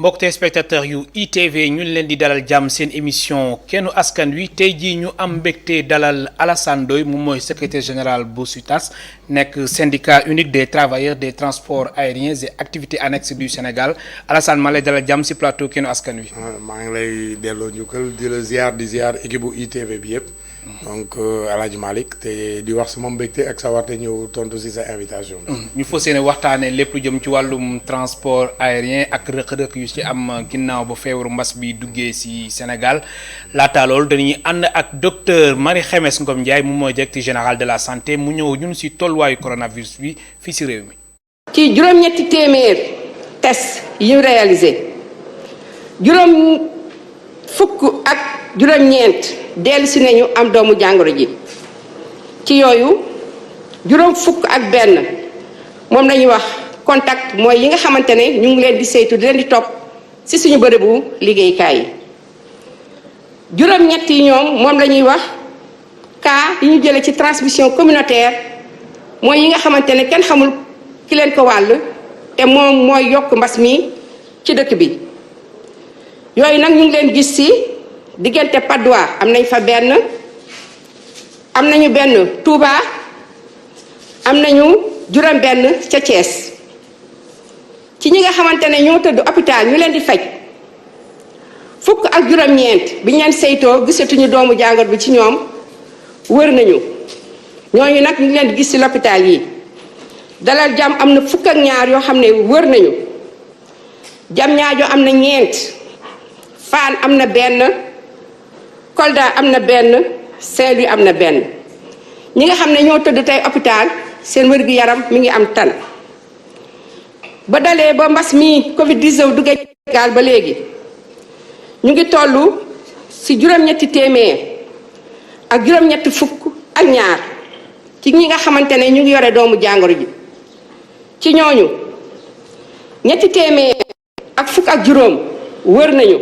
mbokk téléspectateur yu ITV ñu leen di dalal jàmm seen émission kennu askan wi tey jii ñu am mbégte dalal Alassane Ndoye moom mooy secrétaire général bu SUTAS nekk syndicat unique des travailleurs des transports aériens et activités annexes du Sénégal Alassane maa lay dalal jàmm si plateau kennu askan wi. maa ngi lay delloo njukkal di la ziar équipe bu ITV bi yëpp. donc El Hadj Malick te di wax sama mbégte ak sa warte ñëw tontu si sa invitation bi. ñu fas yéene waxtaanee lépp lu jëm ci wàllum transport aérien ak rëq-rëq yu ci am ginnaaw ba feebaru mbas bi duggee si Sénégal laata loolu dañuy ànd ak docteur Marie Khemesse Ngom Ndiaye moom mooy directeur général de la santé mu ñëw ñun si tolluwaayu coronavirus bi fii si réew mi. ci juróom-ñetti téeméer test yi ñu réalisé juróom fukk ak juróom-ñeent dellu si nañu am doomu jàngoro ji ci yooyu juróom fukk ak benn moom lañuy wax contact mooy yi nga xamante ne ñu ngi leen di saytu di leen di topp ci suñu bërëbu liggéeykaay yi juróom-ñett yi ñoom moom la ñuy wax cas yi ñu jëlee ci transmission communautaire mooy yi nga xamante ne kenn xamul ki leen ko wàll te moom mooy yokk mbas mi ci dëkk bi yooyu nag ñu ngi leen gis ci diggante Patte d'Oie am nañ fa benn am nañu benn Touba am nañu juróom benn ca Thiès ci ñi nga xamante ne ñoo tëdd hôpital ñu leen di faj fukk ak juróom-ñeent bi ñu leen saytoo gisatuñu doomu jàngoro bi ci ñoom wër nañu ñooñu nag ñu leen di gis ci l'hôpital yi Dalal Jàmm am na fukk ak ñaar yoo xam ne wër nañu Diamniadio am na ñeent Fann am na benn Kolda am na benn Saint-Louis am na benn ñi nga xam ne ñoo tëdd tey hôpital seen wér-gu-yaram mi ngi am tan ba dalee ba mbas mi Covid-19 duggee Sénégal ba léegi ñu ngi toll ci juróom-ñetti téeméer ak juróom-ñetti fukk ak ñaar ci ñi nga xamante ne ñu ngi yore doomu jàngoro ji ci ñooñu ñetti téeméer ak fukk ak juróom wër nañu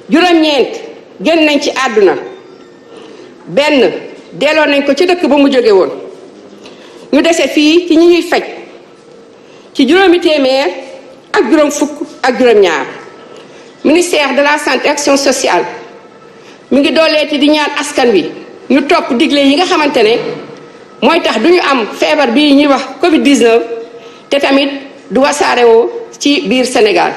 juróom-ñeent génn nañ ci àdduna benn delloo nañ ko ci dëkk ba mu jóge woon ñu dese fii ci ñi ñuy faj ci juróomi téeméer ak juróom fukk ak juróom-ñaar ministère de la santé et action sociale mi ngi dooleeti di ñaan askan wi ñu topp digle yi nga xamante ne mooy tax du ñu am feebar bii ñuy wax Covid-19 te tamit du wasaarewoo ci biir Sénégal.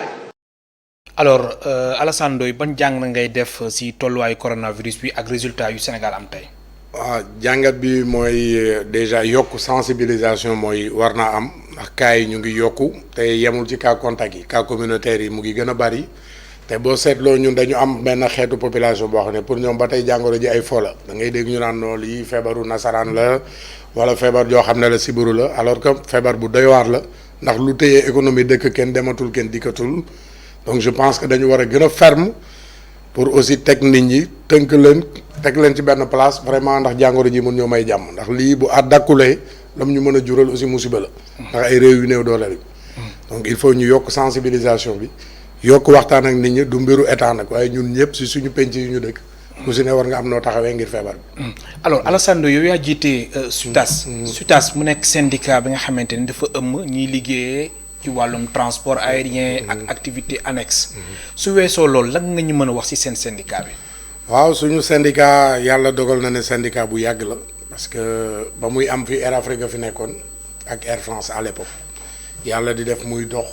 alors Alassane Ndoye ban jàng na ngay def si tolluwaayu coronavirus bi ak résultat yu Sénégal am tey. waaw jàngat bi mooy déjà yokk sensibilisation mooy war naa am ndax cas yi ñu ngi yokku te yemul ci cas contact yi cas communautaire yi mu ngi gën a bari te boo seetloo ñun dañu am benn xeetu population boo xam ne pour ñoom ba tey jàngoro ji ay fo la da ngay dégg ñu naan noonu lii feebaru nasaraan la wala feebar joo xam ne la sibiru la alors que feebar bu doy waar la ndax lu téyee économie dëkk kenn dematul kenn dikkatul donc je pense que dañu war a gën a ferme pour aussi teg nit ñi tënk leen teg leen ci benn place vraiment ndax jàngoro ji mën ñoo may jàmm ndax lii bu àddakulee lam ñu mën a jural aussi musiba la ndax ay réew yu néew doole la donc il faut ñu yokk sensibilisation bi yokk waxtaan ak nit ñi du mbiru état nag waaye ñun ñëpp si suñu penc yu ñu dëkk ku si ne war nga am noo taxawee ngir feebar bi. alors Alassane Ndoye yow yaa jiite SUTAS. SUTAS mu nekk syndicat bi nga xamante ni dafa ëmm ñiy liggéeyee ci wàllum transport aérien ak activité annexe su weesoo loolu lan nga ñu mën a wax ci seen syndicat bi. waaw suñu syndicat yàlla dogal na ne syndicat bu yàgg la parce que ba muy am fi Air Afrique fi nekkoon ak Air France à l'époque yàlla di def muy dox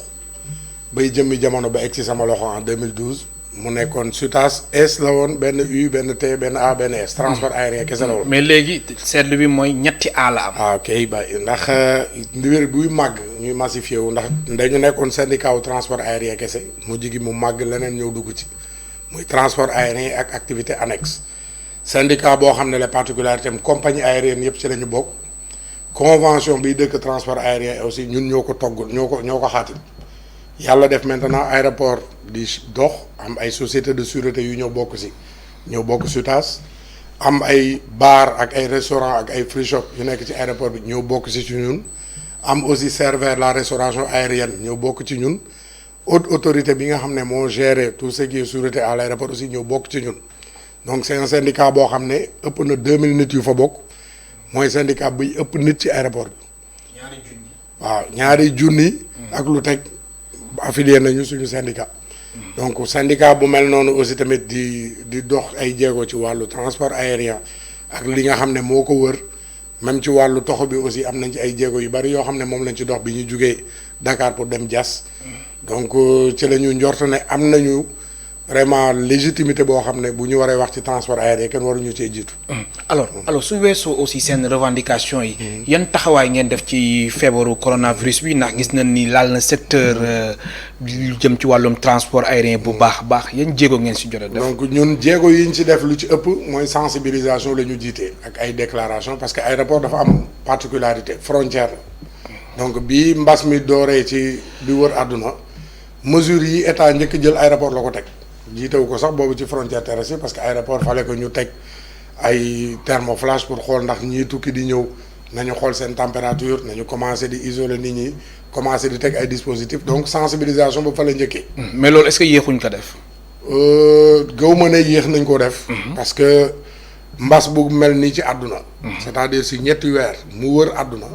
bay jëmmi jamono ba egg ci sama loxo en 2012 mu nekkoon SUTAS S la woon benn U benn T benn A benn S transport aérien kese la woon. mais léegi seetlu bi mooy ñetti A la am. ah ok ba ndax ndiwér buy màgg ñuy massifié wu ndax dañu nekkoon syndicat wu transport aérien kese mu jigi mu màgg leneen ñëw dugg ci muy transport aérien ak activité annexe syndicat boo xam ne la particularité am compagnie aérienne yëpp ci la ñu bokk convention biy dëkk transport aérien aussi ñun ñoo ko togg ñoo ko xaatim yàlla def maintenant aéroport di dox am ay société de sûreté yu ñoo bokk si ñoo bokk SUTAS am ay bar ak ay restaurant ak ay free shop yu nekk ci aéroport bi ñoo bokk si ci ñun am aussi serveur la restauration aérienne ñoo bokk ci ñun haute autorité bi nga xam ne moo géré tout ce qui est sûreté à l'aéroport aussi ñoo bokk ci ñun donc c'est un syndicat boo xam ne ëpp na 2000 nit yu fa bokk mooy syndicat buy ëpp nit ci aéroport bi waaw ñaari junni ak lu teg affilié nañu suñu syndicat. donc syndicat bu mel noonu aussi tamit di dox ay jéego ci wàllu transport aérien ak li nga xam ne moo ko wër même ci wàllu toxo bi aussi am nañ ci ay jéego yu bari yoo xam ne moom lañ ci dox bi ñu jugee Dakar pour dem Diass donc ci la ñu njort ne am nañu vraiment légitimité boo xam ne bu ñu waree wax ci transport aérien kenn waruñu cee jiitu. alors su weesoo aussi seen revendication yi. yan taxawaay ngeen def ci feebaru coronavirus bi ndax gis nañ ni laal na secteur lu jëm ci wàllum transport aérien bu baax a baax yan jéego ngeen si jot a def. donc ñun jéego yi ñu ci def lu ci ëpp mooy sensibilisation la ñu jiitee ak ay déclaration parce que aéroport dafa am particularité frontière la donc bi mbas mi dooree ci bi wër àdduna mesures yi état njëkk jël aéroport la ko teg. jiitewu ko sax boobu ci frontière terrestre parce que aéroport fallait que ñu teg ay thermoflash pour xool ndax ñii tukki di ñëw nañu xool seen température nañu commencé di isoler nit ñi commencé di teg ay dispositifs donc sensibilisation ba fa la njëkkee. mais loolu est-ce que yéexuñ ko def. gaw ma ne yéex nañ ko def. parce que mbas bu mel nii ci àdduna. c'est-à-dire si ñetti weer mu wër àdduna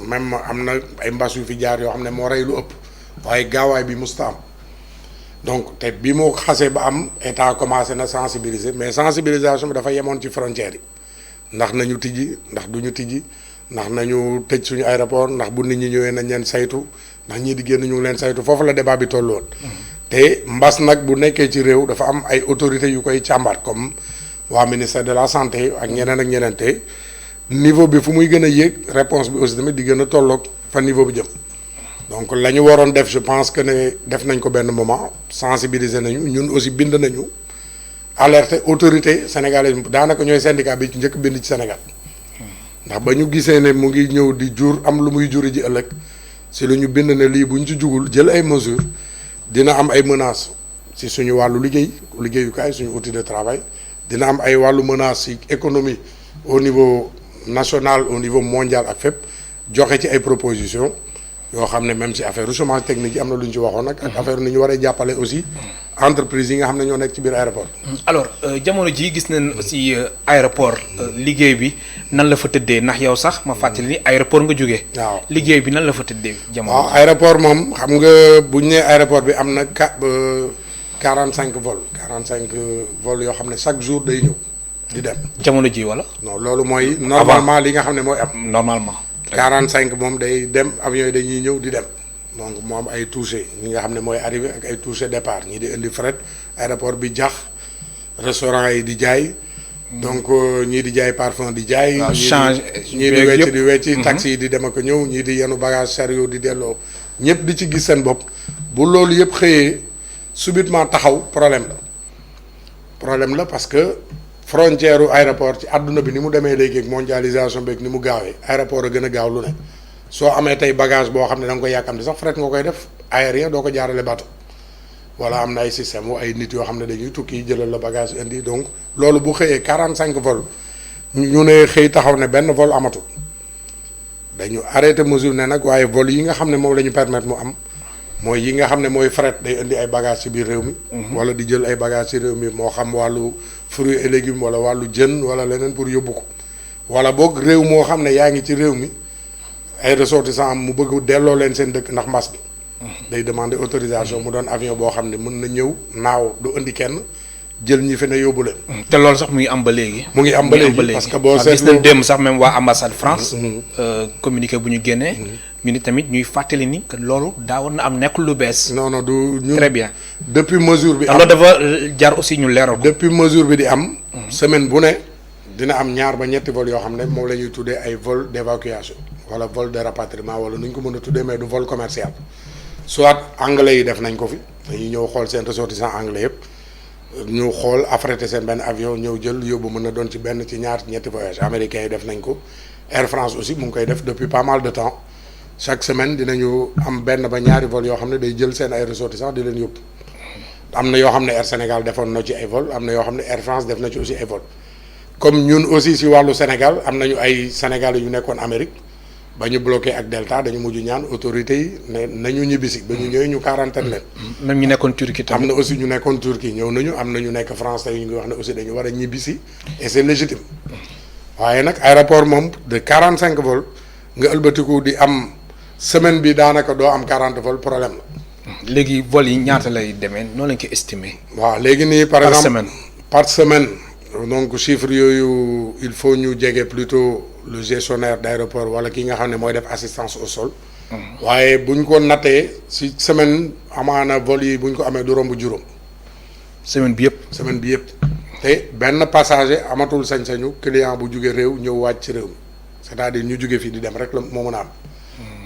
même am na ay mbas yu fi jaar yoo xam ne moo rey lu ëpp waaye gaawaay bi musta am. donc te bi mu xasee ba am état commencé na sensibiliser mais sensibilisation bi dafa yemoon ci frontières yi ndax nañu tijji ndax duñu tijji ndax nañu tëj suñu aéroport ndax bu nit ñi ñëwee nañ leen saytu ndax ñii di génn ñu ngi leen saytu foofu la débat bi tolloon te mbas nag bu nekkee ci réew dafa am ay autorités yu koy càmbar comme waa ministère de la santé ak ñeneen te niveau bi fu muy gën a yéeg réponse bi aussi tamit di gën a tolloog fa niveau bi jëm donc la ñu waroon def je pense que ne def nañ ko benn moment sensibiliser nañu ñun aussi bind nañu alerter autorité sénégalaise daanaka ñooy syndicat bi ci njëkk bind ci Sénégal ndax ba ñu gisee ne mu ngi ñëw di jur am lu muy juri ji ëllëg si lu ñu bind ne lii bu ñu ci jugul jël ay mesures dina am ay menaces si suñu wàllu liggéeyukaay suñu outil de travail dina am ay wàllu menaces si économie au niveau national au niveau mondial ak fépp joxe ci ay propositions. yoo xam ne même si affaire chômage technique yi am na lu ñu ci waxoon nag ak affaire ni ñu waree jàppale aussi entreprise yi nga xam ne ñoo nekk ci biir aéroport. alors jamono ji gis nañ aussi aéroport liggéey bi nan la fa tëddee ndax yow sax ma fàttali ni aéroport nga jógee. waaw liggéey bi nan la fa tëddee jamono. waaw aéroport moom xam nga bu ñu nee aéroport bi am na 45 vols yoo xam ne chaque jour day ñëw di dem. jamono ji wala. non loolu mooy. normalement li nga xam ne mooy am. normalement. 45 moom day dem avions yi dañuy ñëw di dem donc moo am ay touché ñi nga xam ne mooy arrivé ak ay touché départ ñii di indi fret aéroport bi jax restaurant yi di jaay donc ñii di jaay parfum di jaay. waaw change ñii di wecci taxi yi di dem ak ñëw ñii di yenu bagage chariot di delloo ñëpp di ci gis seen bopp bu loolu yëpp xëyee subitement taxaw problème la parce que. frontière u aéroport ci àdduna bi ni mu demee léegi ak mondialisation beeg ni mu gaawee aéroport a gën a gaaw lu ne soo amee tey bagage boo xam ne da nga koy yàkkamti sax fret nga koy def aérien doo ko jaarale bateau wala am na ay système wu ay nit yoo xam ne dañuy tukki jëlal la bagage indi donc loolu bu xëyee 45 vol ñu ne xëy taxaw ne benn vol amatul dañu arrêté mesure ne nag waaye vol yi nga xam ne moom la ñu permettre mu am mooy yi nga xam ne mooy fret day indi ay bagage ci biir réew mi wala di jël ay bagage ci réew mi moo xam wàllu fruits et légumes wala wàllu jën wala leneen pour yóbbu ko wala boog réew moo xam ne yaa ngi ci réew mi ay ressortissants am mu bëgg delloo leen seen dëkk ndax mbas bi day demander autorisation mu doon avion boo xam ne mën na ñëw naaw du indi kenn jël ñi fi ne yóbbu leen. te loolu sax mu ngi am ba léegi. mu ngi am ba léegi parce que boo seetloo gis nañ démb sax même waa ambassade France. communiqué bu ñu génnee. ñu ni tamit ñuy fàttali ni que loolu daawoon na am nekkul lu bees. non non du ñun très bien. depuis mesure bi. loolu dafa jar aussi ñu leeral ko. depuis mesure bi di am. semaine bu ne dina am ñaar ba ñetti vol yoo xam ne moom la ñuy tuddee ay vol d'évacuation wala vol de rapatriement wala nu ñu ko mën a tuddee mais du vol commercial. soit anglais yi def nañ ko fi dañuy ñëw xool seen ressortissants anglais yëpp. ñu xool affrété seen benn avion ñëw jël yóbbu mën na doon ci benn ci ñaar ñetti voyage américains yi def nañ ko Air France aussi mu ngi koy def depuis pas mal de temps chaque semaine dinañu am benn ba ñaari vol yoo xam ne day jël seen ay ressortissants di leen yóbbu am na yoo xam ne Air Sénégal defoon na ci ay vol am na yoo xam ne Air France def na ci aussi ay vol comme ñun aussi si wàllu Sénégal am nañu ay Sénégalais yu nekkoon Amérique ba ñu bloqué ak Delta dañu mujj ñaan autorités yi ne nañu ñibbisi ba ñu ñëwee ñu quarantaine leen. même ñu nekkoon Turquie tamit. am na aussi ñu nekkoon Turquie ñëw nañu am na ñu nekk France tey ñu ngi wax ne aussi dañu war a ñibbisi et c'est légitime waaye nag aéroport moom de 45 vols nga ëlbatiku di am semaine bi daanaka doo am 40 vols problème la. léegi vol yi ñaata lay demee noonu lañ ko estimer. waaw léegi nii par exemple semaine. par semaine donc chiffre yooyu il faut ñu jege plutôt le gestionnaire d'aéroport wala ki nga xam ne mooy def assistance au sol. waaye buñ ko nattee si semaine amaana vol yi buñ ko amee du romb juróom. semaine bi yëpp. semaine bi yëpp te benn passager amatul sañ-sañu client bu jóge réew ñëw wàcc ci réew mi c'est-à-dire ñu jóge fii di dem rek la moo mën a am.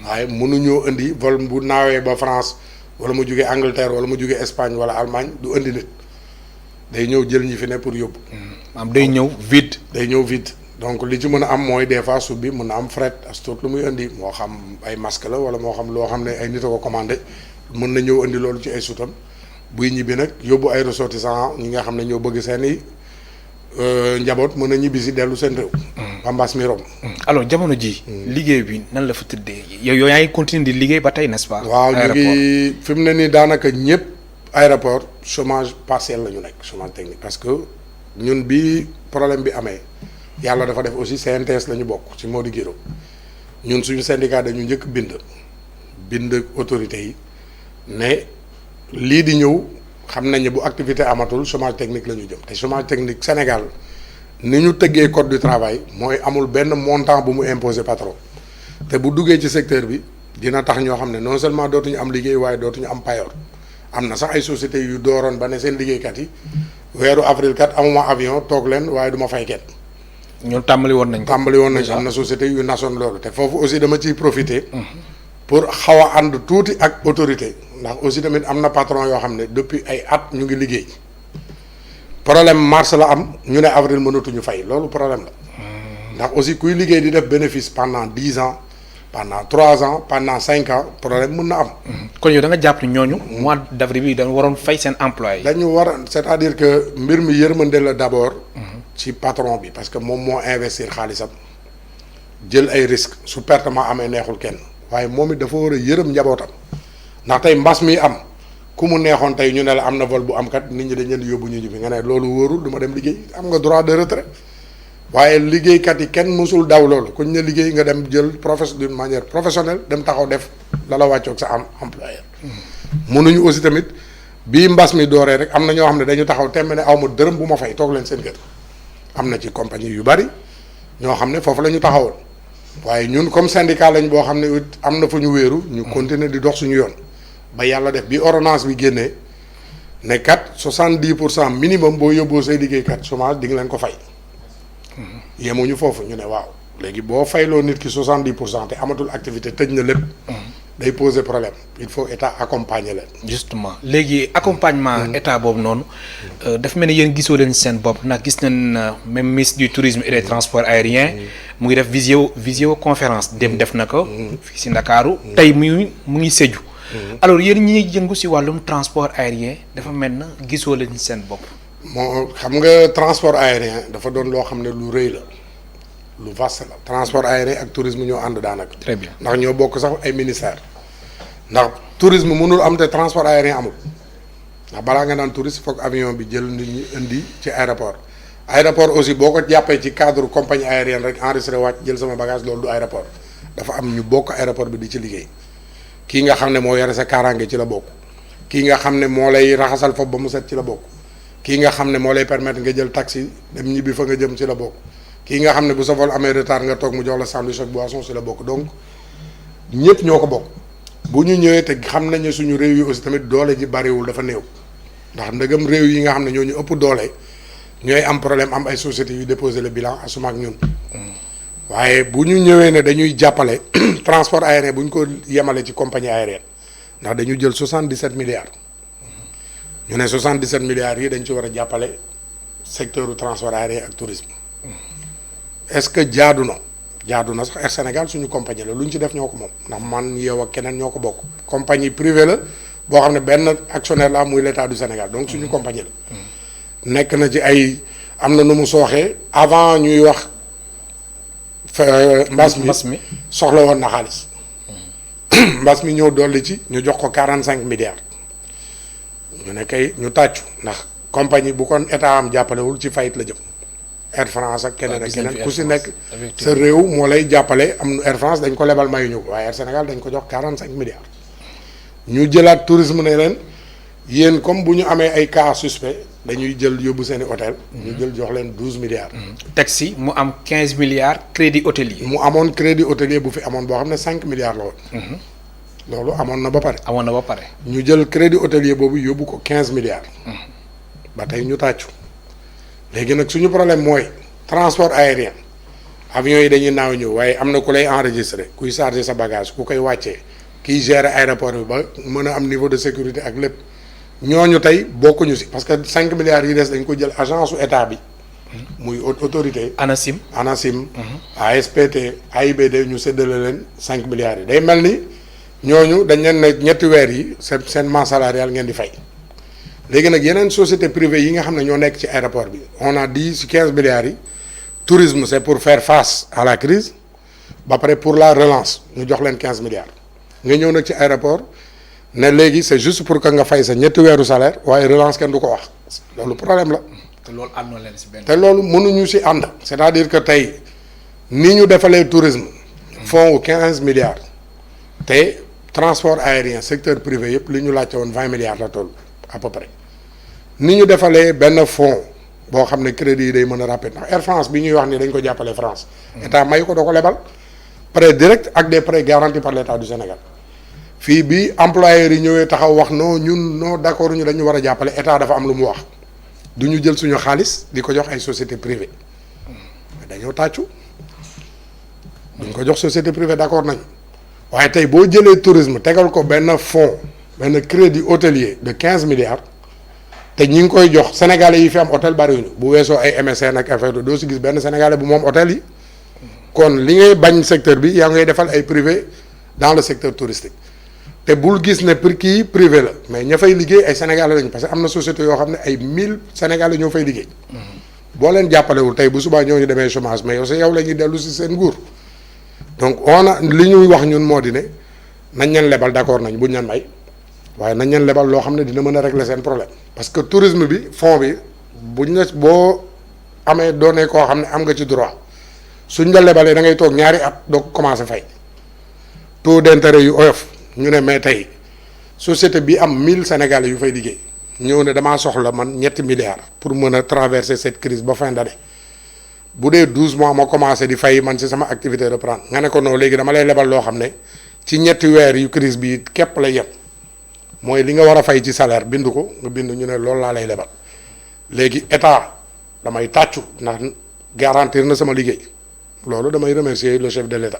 waaye mënuñoo indi vol bu naawee ba France wala mu jóge Angleterre wala mu jóge Espagne wala Allemagne du indi nit day ñëw jël ñi fi ne pour yóbbu. am day ñëw vide. day ñëw vide donc li ci mën a am mooy des fois sub bi mën na am fret as tuut lu muy indi moo xam ay masque la wala moo xam loo xam ne ay nit a ko commandé mën na ñëw indi loolu ci ay sutam buy ñibbi nag yóbbu ay ressortissants ñi nga xam ne ñoo bëgg seeni njaboot mën a ñibbi si dellu seen réew. ba mbas mi rom. alors jamono ji liggéey bi nan la fa tëddee yow yaa ngi continuer di liggéey ba tey n'est-ce pas. waaw ñu ngi fi mu ne nii daanaka ñëpp aéroport chômage partiel la ñu nekk chômage technique parce que ñun bi problème bi amee yàlla dafa def aussi CNTS la ñu bokk ci Mody Guiro ñun suñu syndicat dañu njëkk bind autorités yi ne lii di ñëw xam nañ ne bu activité amatul chômage technique la ñu jëm te chômage technique Sénégal ni ñu tëggee code du travail mooy amul benn montant bu mu imposer patron te bu duggee ci secteur bi dina tax ñoo xam ne non seulement dootuñu am liggéey waaye dootuñu am payoor am na sax ay sociétés yu dooroon ba ne seen liggéeykat yi weeru avril kat amuma avion toog leen waaye du ma fay kenn. ñun tàmbali woon nañ ko. tàmbali woon nañ am na société yu nasoon loolu te foofu aussi dama ciy profiter. pour xaw a ànd tuuti ak autorité ndax aussi tamit am na patron yoo xam ne depuis ay at ñu ngi liggéey problème mars la am ñu ne avril mënatuñu fay loolu problème la ndax aussi kuy liggéey di def bénéfice pendant 10 ans pendant 3 ans pendant 5 ans problème mën na am. kon yow da nga jàpp ni ñooñu. mois d'avril bi dañu waroon fay seen employé. dañu war c'est-à-dire que mbir mi yërmande la d'abord. ci patron bi parce que moom moo investir xaalisam jël ay risques su pertement amee neexul kenn. waaye moom it dafa war a yërëm njabootam ndax tey mbas mi am ku mu neexoon tey ñu ne la am na vol bu am kat nit ñi dañ leen di yóbbu ñu ñibbi nga ne loolu wóorul du ma dem liggéey am nga droit de retrait waaye liggéeykat yi kenn mësul daw loolu kuñ ne liggéey nga dem jël d'une manière professionnelle dem taxaw def la la wàccoog sa employeur. mënuñu aussi tamit bii mbas mi dooree rek am na ñoo xam ne dañu taxaw tembe ne aw ma dërëm bu ma fay toog leen seen kër am na ci compagnie yu bari ñoo xam ne foofu la ñu taxawoon. waaye ñun comme syndicat lañ boo xam ne am na fu ñu wéeru ñu continuer di dox suñu yoon ba yàlla def bi ordonnance bi génnee ne kat 70% minimum boo yóbboo say liggéeykat chômage di nga leen ko fay yemuñu foofu ñu ne waaw léegi boo fayloo nit ki 70% te amatul activité tëj na lépp day poser problème il faut état accompagner leen. justement léegi accompagnement état boobu noonu dafa mel ni yéen gisoo leen seen bopp ndax gis nañ même ministre du tourisme et des transports aériens mu ngi def visioconférence dem def na ko fii si Ndakaaru tey mu ngi Sédhiou alors yéen ñi yëngu si wàllum transport aérien dafa mel na gisoo leen seen bopp. moo xam nga transport aérien dafa doon loo xam ne lu rëy la. lu vaste la transport aérien ak tourisme ñoo ànd daanaka. très bien ndax ñoo bokk sax ay ministères ndax tourisme mënul am te transport aérien amul ndax balaa nga naan touriste foog avion bi jël nit ñi indi ci aéroport. aéroport aussi boo ko jàppee ci cadre compagnie aérienne rek enregistré wàcc jël sama bagage loolu du aéroport dafa am ñu bokk aéroport bi di ci liggéey kii nga xam ne moo yore sa kaaraange ci la bokk kii nga xam ne moo lay raxasal foofu ba mu set ci la bokk kii nga xam ne moo lay permettre nga jël taxi dem ñibbi fa nga jëm ci la bokk. kii nga xam ne bu sa vol amee retard nga toog mu jox la sandwich ak boisson si la bokk donc ñëpp ñoo ko bokk bu ñu ñëwee te xam nañ ne suñu réew yi aussi tamit doole ji bariwul dafa néew ndax ndëgam réew yi nga xam ne ñoo ñu ëpp doole ñooy am problème am ay sociétés yu déposer le bilan asuma ak ñun. waaye bu ñu ñëwee ne dañuy jàppale transport aérien bu ñu ko yemale ci compagnie aérienne ndax dañu jël 77 milliards ñu ne 77 milliards yi dañ ci war a jàppale secteur du transport aérien ak tourisme. est-ce que jaadu na sax Air Sénégal suñu compagnie la lu ñu ci def ñoo ko moom ndax man yow ak keneen ñoo ko bokk compagnie privée la boo xam ne benn actionnaire la muy l'État du Sénégal donc suñu compagnie la nekk na ci ay am na nu mu sooxee avant ñuy wax mbas mi soxla woon na xaalis mbas mi ñëw dolli ci ñu jox ko 45 milliards ñu ne kay ñu tàccu ndax compagnie bu kon état am jàppalewul ci fayit la jëm Air France ak keneen ak keneen ku si nekk sa réew moo lay jàppale am Air France dañ ko lebal mayuñu ko waaye Air Sénégal dañ ko jox 45 milliards ñu jëlaat tourisme ne leen yéen comme bu ñu amee ay cas suspect dañuy jël yóbbu seeni hôtel. ñu jël jox leen 12 milliards. teg si mu am 15 milliards crédit hôtelier. mu amoon crédit hôtelier bu fi amoon boo xam ne 5 milliards la woon. loolu amoon na ba pare. ñu jël crédit hôtelier boobu yóbbu ko 15 milliards. ba tey ñu tàccu. léegi nag suñu problème mooy transport aérien avions yi dañuy naaw ñëw waaye am na ku lay enregistré kuy chargé sa bagage ku koy wàccee kiy gérer aéroport bi ba mën a am niveau de sécurité ak lépp ñooñu tey bokkuñu si parce que 5 milliards yi des dañ ko jël agence su état bi. muy autorité. ANACIM. ASPT AIBD ñu séddale leen 5 milliards yi day mel ni ñooñu dañ leen ne ñetti weer yi seen masse salariale ngeen di fay. léegi nag yeneen société privée yi nga xam ne ñoo nekk ci aéroport bi on a dit ci 15 milliards yi tourisme c'est pour faire face à la crise ba pare pour la relance ñu jox leen 15 milliards nga ñëw nag ci aéroport ne léegi c'est juste pour que nga fay sa ñetti weeru salaire waaye relance kenn du ko wax loolu problème la. te loolu àndoon leen ci benn. te loolu mënuñu ci ànd. c'est-à-dire que tey ni ñu defalee tourisme fonds wu 15 milliards te transport aérien secteur privé yëpp li ñu laajte woon 20 milliards la toll. à peu près ni ñu defalee benn fonds boo xam ne crédit yi day mën a rapide ndax Air France bi ñuy wax ni dañ ko jàppale France. état may ko doo ko lebal. prêt direct ak des prêts garantis par l'état du Sénégal fii bi employeurs yi ñëwee taxaw wax non ñun non d'accord ñu dañu war a jàppale état dafa am lu mu wax du ñu jël suñu xaalis di ko jox ay société privée dañoo tàccu duñ ko jox société privée d'accord nañu waaye tey boo jëlee tourisme tegal ko benn fonds. benn crédit hôtelier de 15 milliards te ñi ngi koy jox sénégalais yi fi am hôtel bariwuñu bu weesoo ay MSN ak affaire doo si gis benn sénégalais bu moom hôtel yi kon li ngay bañ secteur bi yaa ngay defal ay privé dans le secteur touristique te bul gis ne pour kii privé la mais ña fay liggéey ay sénégalais lañu parce que am na société yoo xam ne ay 1000 sénégalais ñoo fay liggéey. boo leen jàppalewul tey bu subaa ñooñu demee chômage mais yow yow la ñuy dellu si seen nguur donc li ñuy wax ñun moo di ne nañ leen lebal d'accord nañ buñ leen may. waaye nañ leen lebal loo xam ne dina mën a régler seen problème parce que tourisme bi fonds bi buñ la boo amee doonee koo xam ne am nga ci droit suñ la lebalee da ngay toog ñaari at doo ko commencer fay taux d'intérêt yu oyof ñu ne mais tey société bi am 1000 sénégalais yu fay liggéey ñëw ne damaa soxla man ñetti milliards pour mën a traverser cette crise ba fin d'année bu dee 12 mois ma commencé di fay man ci sama activité reprendre nga ne ko non léegi dama lay lebal loo xam ne ci ñetti weer yu crise bi képp la yem. mooy li nga war a fay ci salaire bind ko nga bind ñu ne loolu laa lay lebal léegi état damay tàccu ndax garantir na sama liggéey loolu damay remercier le chef de l'état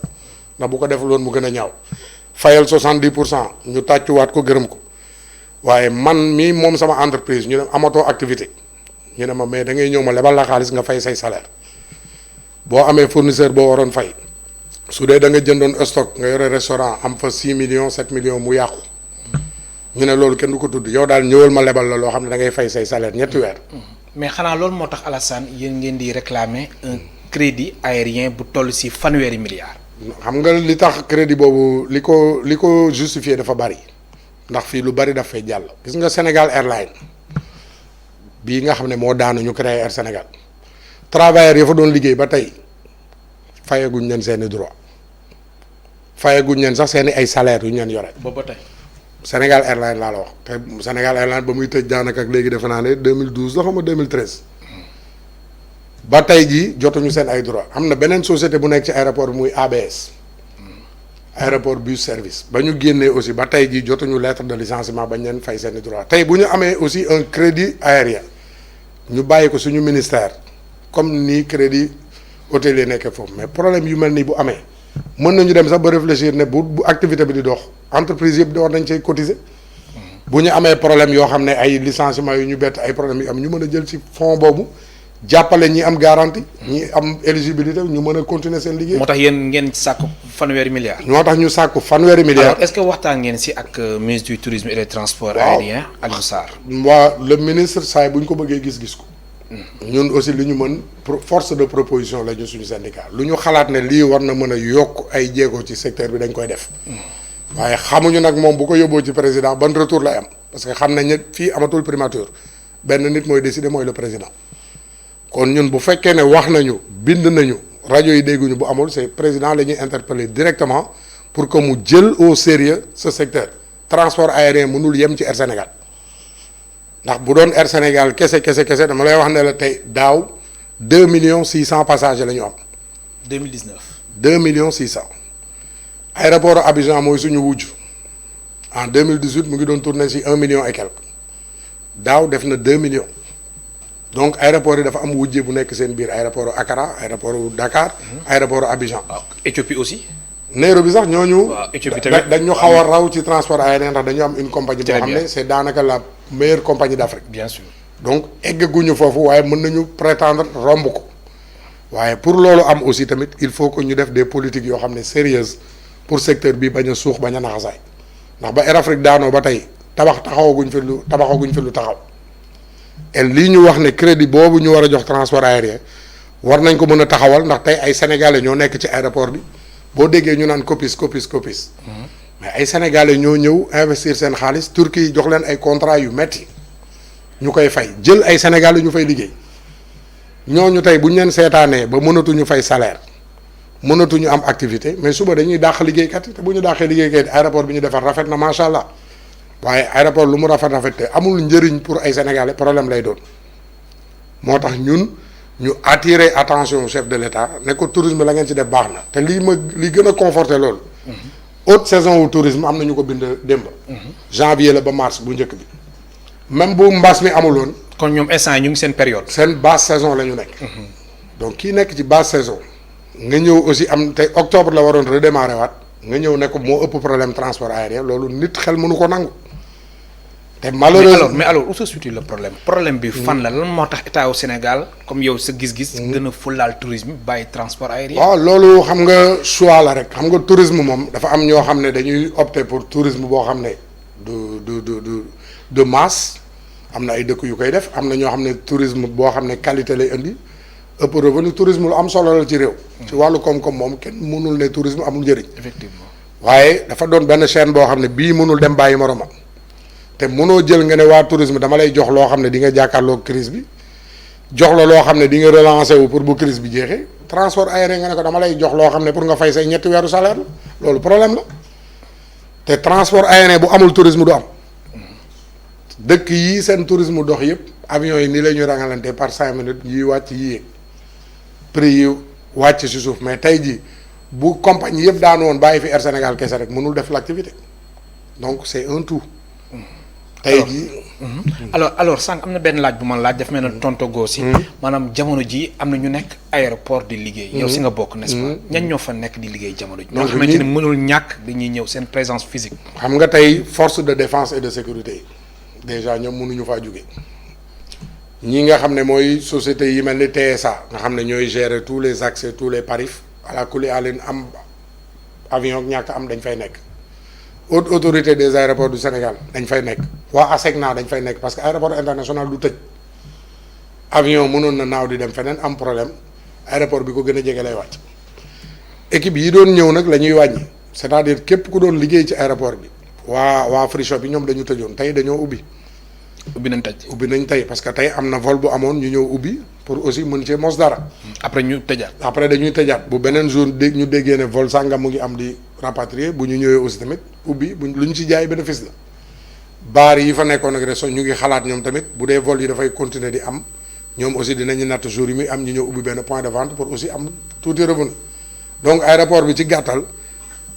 ndax bu ko def loon mu gën a ñaaw fayal 70% ñu tàccuwaat ko gërëm ko waaye man mii moom sama entreprise ñu ne amatoo activité ñu ne ma mais da ngay ñëw ma lebal la xaalis nga fay say salaire boo amee fournisseur boo waroon fay su dee da nga jëndoon stock nga yore restaurant am fa 6 millions 7 millions mu yàqu. ñu ne loolu kenn du ko tudd yow daal ñëwal ma lebal la loo xam ne da ngay fay say salaire ñetti weer. mais xanaa loolu moo tax Alassane yéen ngeen di réclamer un crédit aérien bu toll ci fanweeri milliards. xam nga li tax crédit boobu li ko justifier dafa bari ndax fii lu bari daf fay jàll. gis nga Sénégal Airlines bii nga xam ne moo daanu ñu créé Air Sénégal travailleurs ya fa doon liggéey ba tey fayaguñ leen seeni droit fayaguñ leen sax seeni ay salaires yu ñu leen yore. boobu ba tey. Sénégal Airlines laa la wax te Sénégal Airlines ba muy tëj daanaka ak léegi defe naa ne 2012 la xam nga 2013 ba tey jii jotuñu seen ay droit am na beneen société bu nekk ci aéroport bi muy ABS aéroport bus service ba ñu génnee aussi ba tey jii jotuñu lettre de licenciement bañ leen fay seen i droit tey bu ñu amee aussi un crédit aérien ñu bàyyi ko suñu ministère comme ni crédit hôtelier nekkee foofu mais problème yu mel nii bu amee mën nañu dem sax ba réfléchir ne bu activité bi di dox entreprise yëpp di war nañ cay cotiser bu ñu amee problème yoo xam ne ay licenciement yu ñu bett ay problème yu am ñu mën a jël ci fonds boobu jàppale ñi am garantie ñi am éligibilité ñu mën a continuer seen liggéey. moo tax yéen ngeen sàkku fanweeri milliards. ñoo tax ñu sàkku fanweeri milliards. alors est-ce que waxtaan ngeen ci ak ministre du tourisme et des transports aériens Aliou Sarr. waa le ministre saa bu ñu ko bëggee gis ko. ñun aussi li ñu mën force de proposition la ñu suñu syndicat lu ñu xalaat ne lii war na mën a yokk ay jéego ci secteur bi dañ koy def. waaye xamuñu nag moom bu ko yóbboo ci président ban retour lay am parce que xam nañ ne fii amatul primature benn nit mooy décider mooy le président. kon ñun bu fekkee ne wax nañu bind nañu rajo yi dégguñu bu amul c'est président la ñuy interpeller directement pour que mu jël au sérieux ce secteur transport aérien mënul yem ci Air Sénégal ndax bu doon Air Sénégal kese dama lay wax ne la tey daaw 2,6 millions passagers la ñu am. 2019. 2,6 millions. aéroport Abidjan mooy suñu wujj en 2018 mu ngi doon tourner ci 1 million et quelque daaw def na 2 millions donc aéroport yi dafa am wujje bu nekk seen biir aéroport Accra aéroport Dakar. aéroport Abidjan. waaw Éthiopie aussi. Nairobi sax ñooñu. waaw Éthiopie tamit dañu xaw a raw ci transport aérien ndax dañu am une compagnie boo xam ne c'est daanaka la meilleure compagnie d'Afrique. bien sûr donc eggaguñu foofu waaye mën nañu prétendre romb ko waaye pour loolu am aussi tamit il faut que ñu def des politiques yoo xam ne sérieuses pour secteur bi bañ a suux bañ a naxasaay ndax ba Air Afrique daanoo ba tey tabaxaguñ fi lu taxaw et lii ñu wax ne crédit boobu ñu war a jox transport aérien war nañ ko mën a taxawal ndax tey ay sénégalais ñoo nekk ci aéroport bi boo déggee ñu naan copis mais ay sénégalais ñoo ñëw investir seen xaalis Turquie jox leen ay contrat yu metti ñu koy fay jël ay sénégalais ñu fay liggéey ñooñu tey bu ñu leen seetaanee ba mënatuñu fay salaire mënatuñu am activité mais suba dañuy dàq liggéeykat yi te bu ñu dàqee liggéeykat yi aéroport bi ñu defar rafet na macha allah waaye aéroport lu mu rafet te amul njëriñ pour ay sénégalais problème lay doon moo tax ñun ñu attirer attention chef de l'État ne ko tourisme la ngeen ci def baax na te li gën a conforter loolu. haute saison wu tourisme am na ñu ko bind démb. janvier la ba mars bu njëkk bi même bu mbas mi amuloon. kon ñoom instant ñu ngi seen période. seen basse saison la ñu nekk. donc kii nekk ci basse saison. nga ñëw aussi am tey octobre la waroon redémarrer waat nga ñëw ne ko moo ëpp problème transport aérien loolu nit xel mënu ko nangu. te malheureusement mais alors où se situe le problème bi fan la lan moo tax état au Sénégal comme yow sa gis-gis. gën a fulaal tourisme bàyyi transport aérien. waaw loolu xam nga choix la rek xam nga tourisme moom dafa am ñoo xam ne dañuy opter pour tourisme boo xam ne de masse am na ay dëkk yu koy def am na ñoo xam ne tourisme boo xam ne qualité lay indi ëpp revenu tourisme lu am solo la ci réew. ci wàllu koom-koom moom kenn mënul ne tourisme amul njëriñ. effectivement waaye dafa doon benn chaîne boo xam ne bii mënul dem bàyyi moromam. te mënoo jël nga ne waa tourisme dama lay jox loo xam ne di nga jàkkaarloog crise bi jox la loo xam ne di nga relancer wu pour bu crise bi jeexee transport aérien nga ne ko dama lay jox loo xam ne pour nga fay say ñetti weeru salaire la loolu problème la te transport aérien bu amul tourisme du am dëkk yii seen tourisme dox yëpp avions yi nii la ñuy rangalante par 5 minutes yiy wàcc yi yéeg prix yi wàcc si suuf mais tey jii bu compagnie yëpp daanu woon bàyyi fi Air Sénégal kese rek mënul def l'activité donc c'est un tout. tey jii alors sànq am na benn laaj bu ma laaj daf mel ne tontogoo si maanaam jamono ji am na ñu nekk aéroport di liggéey yow si nga bokk n'est-ce pas ñan ñoo fa nekk di liggéey jamono ji ñoo xamante ne mënul ñàkk dañuy ñëw seen présence physique xam nga tey force de défense et de sécurité déjà ñoom mënuñu faa jóge ñi nga xam ne mooy société yi mel ni TSA nga xam ne ñooy gérer tous les accès tous les tarifs ala kuli àlin am avion ñàkk am dañ fay nekk haute autorité des aéroports du Sénégal dañ fay nekk waa ASECNA dañ fay nekk parce que aéroport international du tëj avion mënoon na naaw di dem feneen am problème aéroport bi ko gën a jege lay wàcc équipe yi doon ñëw nag la ñuy wàññi c'est-à-dire képp ku doon liggéey ci aéroport bi waa free shop bi ñoom dañu tëjoon tey dañoo ubbi nañ tey parce que tey am na vol bu amoon ñu ñëw ubbi pour aussi mën cee mos dara après ñu tëjaat après dañuy tëjaat bu beneen jour ñu déggee ne vol sàngam mu ngi am di rapatrier bu ñu ñëwee aussi tamit ubbi lu ñu ci jaay bénéfice la baar yi fa nekkoon ak resto ñu ngi xalaat ñoom tamit bu dee vol yi dafay continuer di am ñoom aussi dinañu natt jour yi muy am ñu ñëw ubbi benn point de vente pour aussi am tuuti revenu donc aéroport bi ci gàttal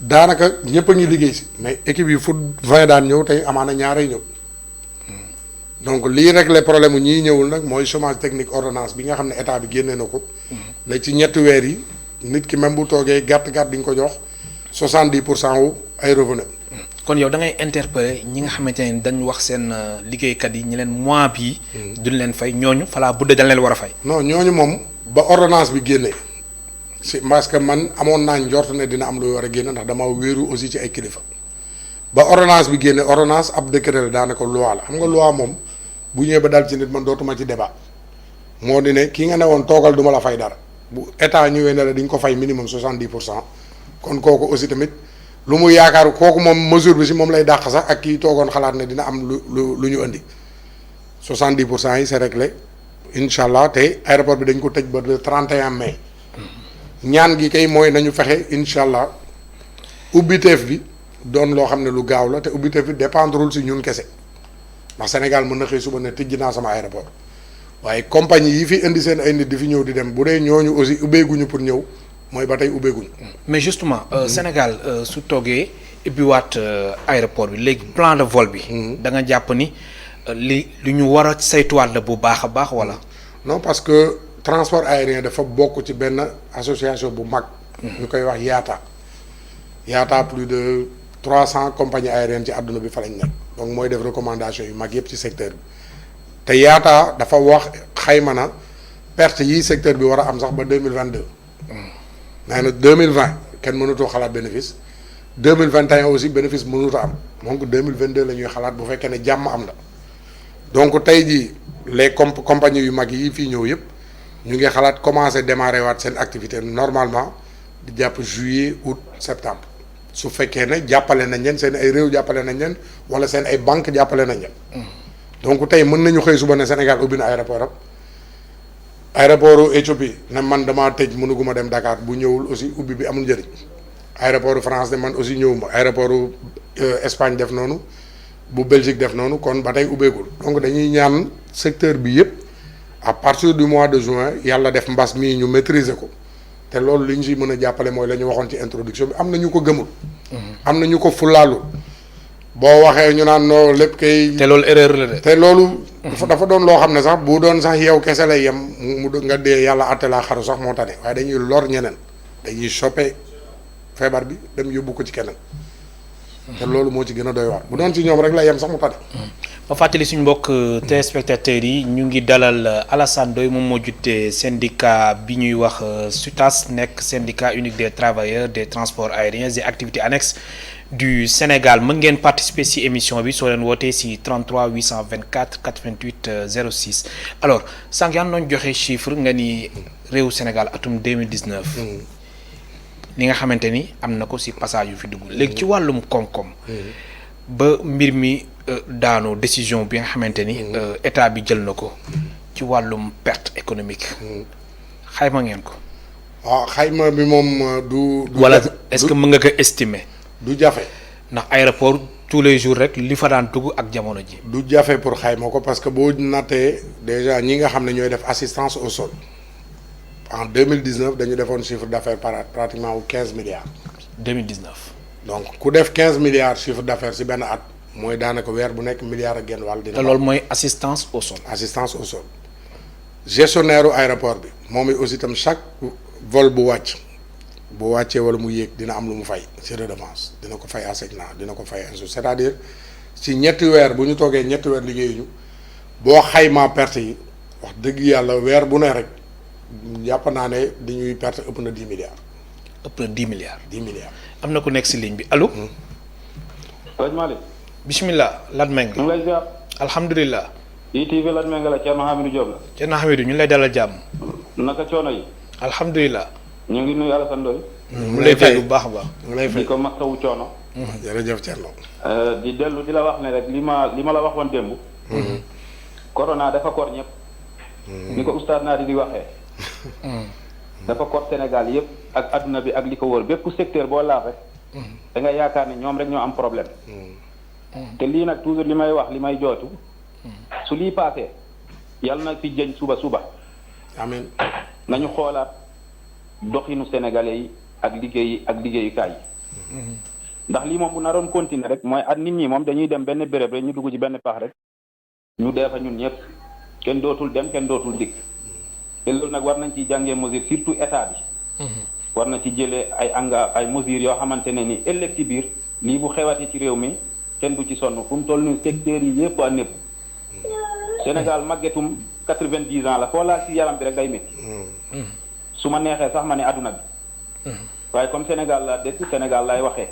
daanaka ñëpp a ngi liggéey si mais équipe yi fu 20 daan ñëw tey amaana ñaaray ñëw donc lii régler problème mu ñii ñëwul nag mooy chômage technique ordonnance bi nga xam ne état bi génnee na ko la ci ñetti weer yi nit ki même bu toogee gàtt di nga ko jox 70% wu ay revenu kon yow da ngay interpeller ñi nga xamante ne dañ wax seen liggéeykat yi ñi leen mois bii duñ leen fay ñooñu falaa budde dañ leen war a fay non ñooñu moom ba ordonnance bi génnee si parce que man amoon naa njort ne dina am lu war a génne ndax dama wéeru aussi ci ay kilifa ba ordonnance bi génne ordonnance ab décret la daanaka loi la xam nga loi moom bu ñëwee ba dal ci nit man dootuma ci débat moo di ne ki nga ne woon toogal duma la fay dara bu état ñëwee ne la di nga ko fay minimum 70% kon kooku aussi tamit lu mu yaakaaru kooku moom mesure bi si moom lay dàq sax ak kii toogoon xalaat ne dina am lu ñu indi 70% yi c'est réglé incha allah te aéroport bi dañ ko tëj ba le 31 mai ñaan gi kay mooy nañu fexe incha allah ubbiteef bi doon loo xam ne lu gaaw la te ubbite fi dépendrul si ñun kese ndax Sénégal mën na xëy suba ne tijji naa sama aéroport waaye compagnie yi fi indi seen ay nit di fi ñëw di dem bu dee ñooñu aussi ubbeeguñu pour ñëw mooy ba tey ubbeeguñu. mais justement Sénégal su toogee ubbiwaat aéroport bi léegi plan de vol bi. da nga jàpp ni li ñu war a saytuwaat la bu baax a baax wala. non parce que transport aérien dafa bokk ci benn association bu mag. ñu koy wax YATA plus de 300 compagnies aériennes ci àdduna bi fa lañ nekk donc mooy def recommandation yu mag yëpp ci secteur bi te YATA dafa wax xayma na perte yi secteur bi war a am sax ba 2022. nee na 2020 kenn mënutoo xalaat bénéfice 2021 aussi bénéfice mënut a am donc 2022 la ñuy xalaat bu fekkee ne jàmm am na donc tey jii les compagnies yu mag yi fii ñëw yëpp ñu ngi xalaat commencer démarrer waat seen activité normalement di jàpp juillet août septembre su fekkee ne jàppale nañ leen seen ay réew jàppale nañ leen wala seen ay banque jàppale nañ leen. donc tey mën nañu xëy suba ne Sénégal ubbi na aéroport am aéroport Éthiopie ne man damaa tëj mënuguma dem Dakar bu ñëwul aussi ubbi bi amul njëriñ aéroport France ne man aussi ñëwuma aéroport Espagne def noonu bu Belgique def noonu kon ba tey ubbeegul donc dañuy ñaan secteur bi yëpp à partir du mois de juin yàlla def mbas mii ñu maîtriser ko te loolu li ñu si mën a jàppale mooy la ñu waxoon ci introduction bi am na ñu ko gëmul. am na ñu ko fulaalul boo waxee ñu naan noo lépp kay. te loolu erreur la de. te loolu. dafa doon loo xam ne sax bu doon sax yow kese lay yem mu nga dee yàlla àtte laa xaru sax moo tane waaye dañuy lor ñeneen dañuy choper feebar bi dem yóbbu ko ci keneen te loolu moo ci gën a doy waar bu doon ci ñoom rek lay yem sax mu tane. ma fàttali suñu mbokk téléspectateurs yi ñu ngi dalal Alassane Ndoye moom moo jiite syndicat bi ñuy wax SUTAS nekk syndicat unique des travailleurs des transports aériens et activités annexes du Sénégal mën ngeen participer ci émission bi soo leen wootee ci 33 824 88 06 alors sànq yaa ngi doon joxe chiffre nga ni réewu Sénégal atum 2019. li nga xamante ni am na ko ci passage yu fi dugg léegi ci wàllum koom-koom. ba mbir mi daanoo décision bi nga xamante ni. état bi jël na ko ci wàllum perte économique. xayma ngeen ko. waaw xayma bi moom du. wala est-ce que mën nga ko estimer. du jafe. ndax aéroport tous les jours rek li fa daan dugg ak jamono ji. du jafe pour xayma ko parce que boo nattee déjà ñi nga xam ne ñooy def assistance au sol en 2019 dañu defoon chiffre d'affaires pratiquement wu 15 milliards. 2019. donc ku def 15 milliards chiffre d'affaires ci benn at mooy daanaka weer bu nekk milliard ak genn wàll. dina te loolu mooy assistance au sol. assistance au sol gestionnaire u aéroport bi moom it aussi itam chaque vol bu wàcc. bu wàccee wala mu yéeg dina am lu mu fay ci redevance dina ko fay ASECNA dina ko fay insu c'est-à-dire ci ñetti weer bu ñu toogee ñetti weer liggéeyuñu boo xaymaa perte yi wax dëgg yàlla weer bu ne rek jàpp naa ne dañuy perte ëpp na 10 milliards. ëpp na 10 milliards. 10 milliards. am na ku nekk ci ligne bi allo. Sëñ Malick. bismillah Lat Meng. ñu ngi lay ziar. alhamdulilah. ITV Lat Meng la Thierno Hamidou Diop la. Thierno Hamidou ñu lay dalal jàmm. naka coono yi. alhamdulilah. ñu ngi nuyu Alassane Ndoye. mu lay fay bu baax a baax. mu lay fay di ko masawu coono. jërëjëf Thierno. di dellu di la wax ne rek li ma la waxoon démb. corona dafa kor ñëpp. ni ko oustaz naa di waxee. dafa kor Sénégal yëpp ak adduna bi ak li ko wër bépp secteur boo laal rek. da nga yaakaar ne ñoom rek ñoo am problème. te lii nag toujours li may wax li may jootu. su lii paasee yàlla na fi jëñ suba. amiin nañu xoolaat. doxinu sénégalais yi ak liggéeyukaay yi ndax lii moom bu naroon continuer rek mooy at nit ñi moom dañuy dem benn béréb rek ñu dugg ci benn pax rek ñu dee fa ñun ñëpp kenn dootul dem kenn dootul dikk te loolu nag war nañ ci jàngee mesure surtout état bi war na ci jëlee ay mesures yoo xamante ne ni ëllëg ci biir lii bu xewati ci réew mi kenn du ci sonn fu mu toll nii secteurs yi yëpp a népp Sénégal màggetum 90 ans la foo laal ci yaram bi rek day métti su ma neexee sax ma ne adduna bi waaye comme Sénégal laa dëkk Sénégal laay waxee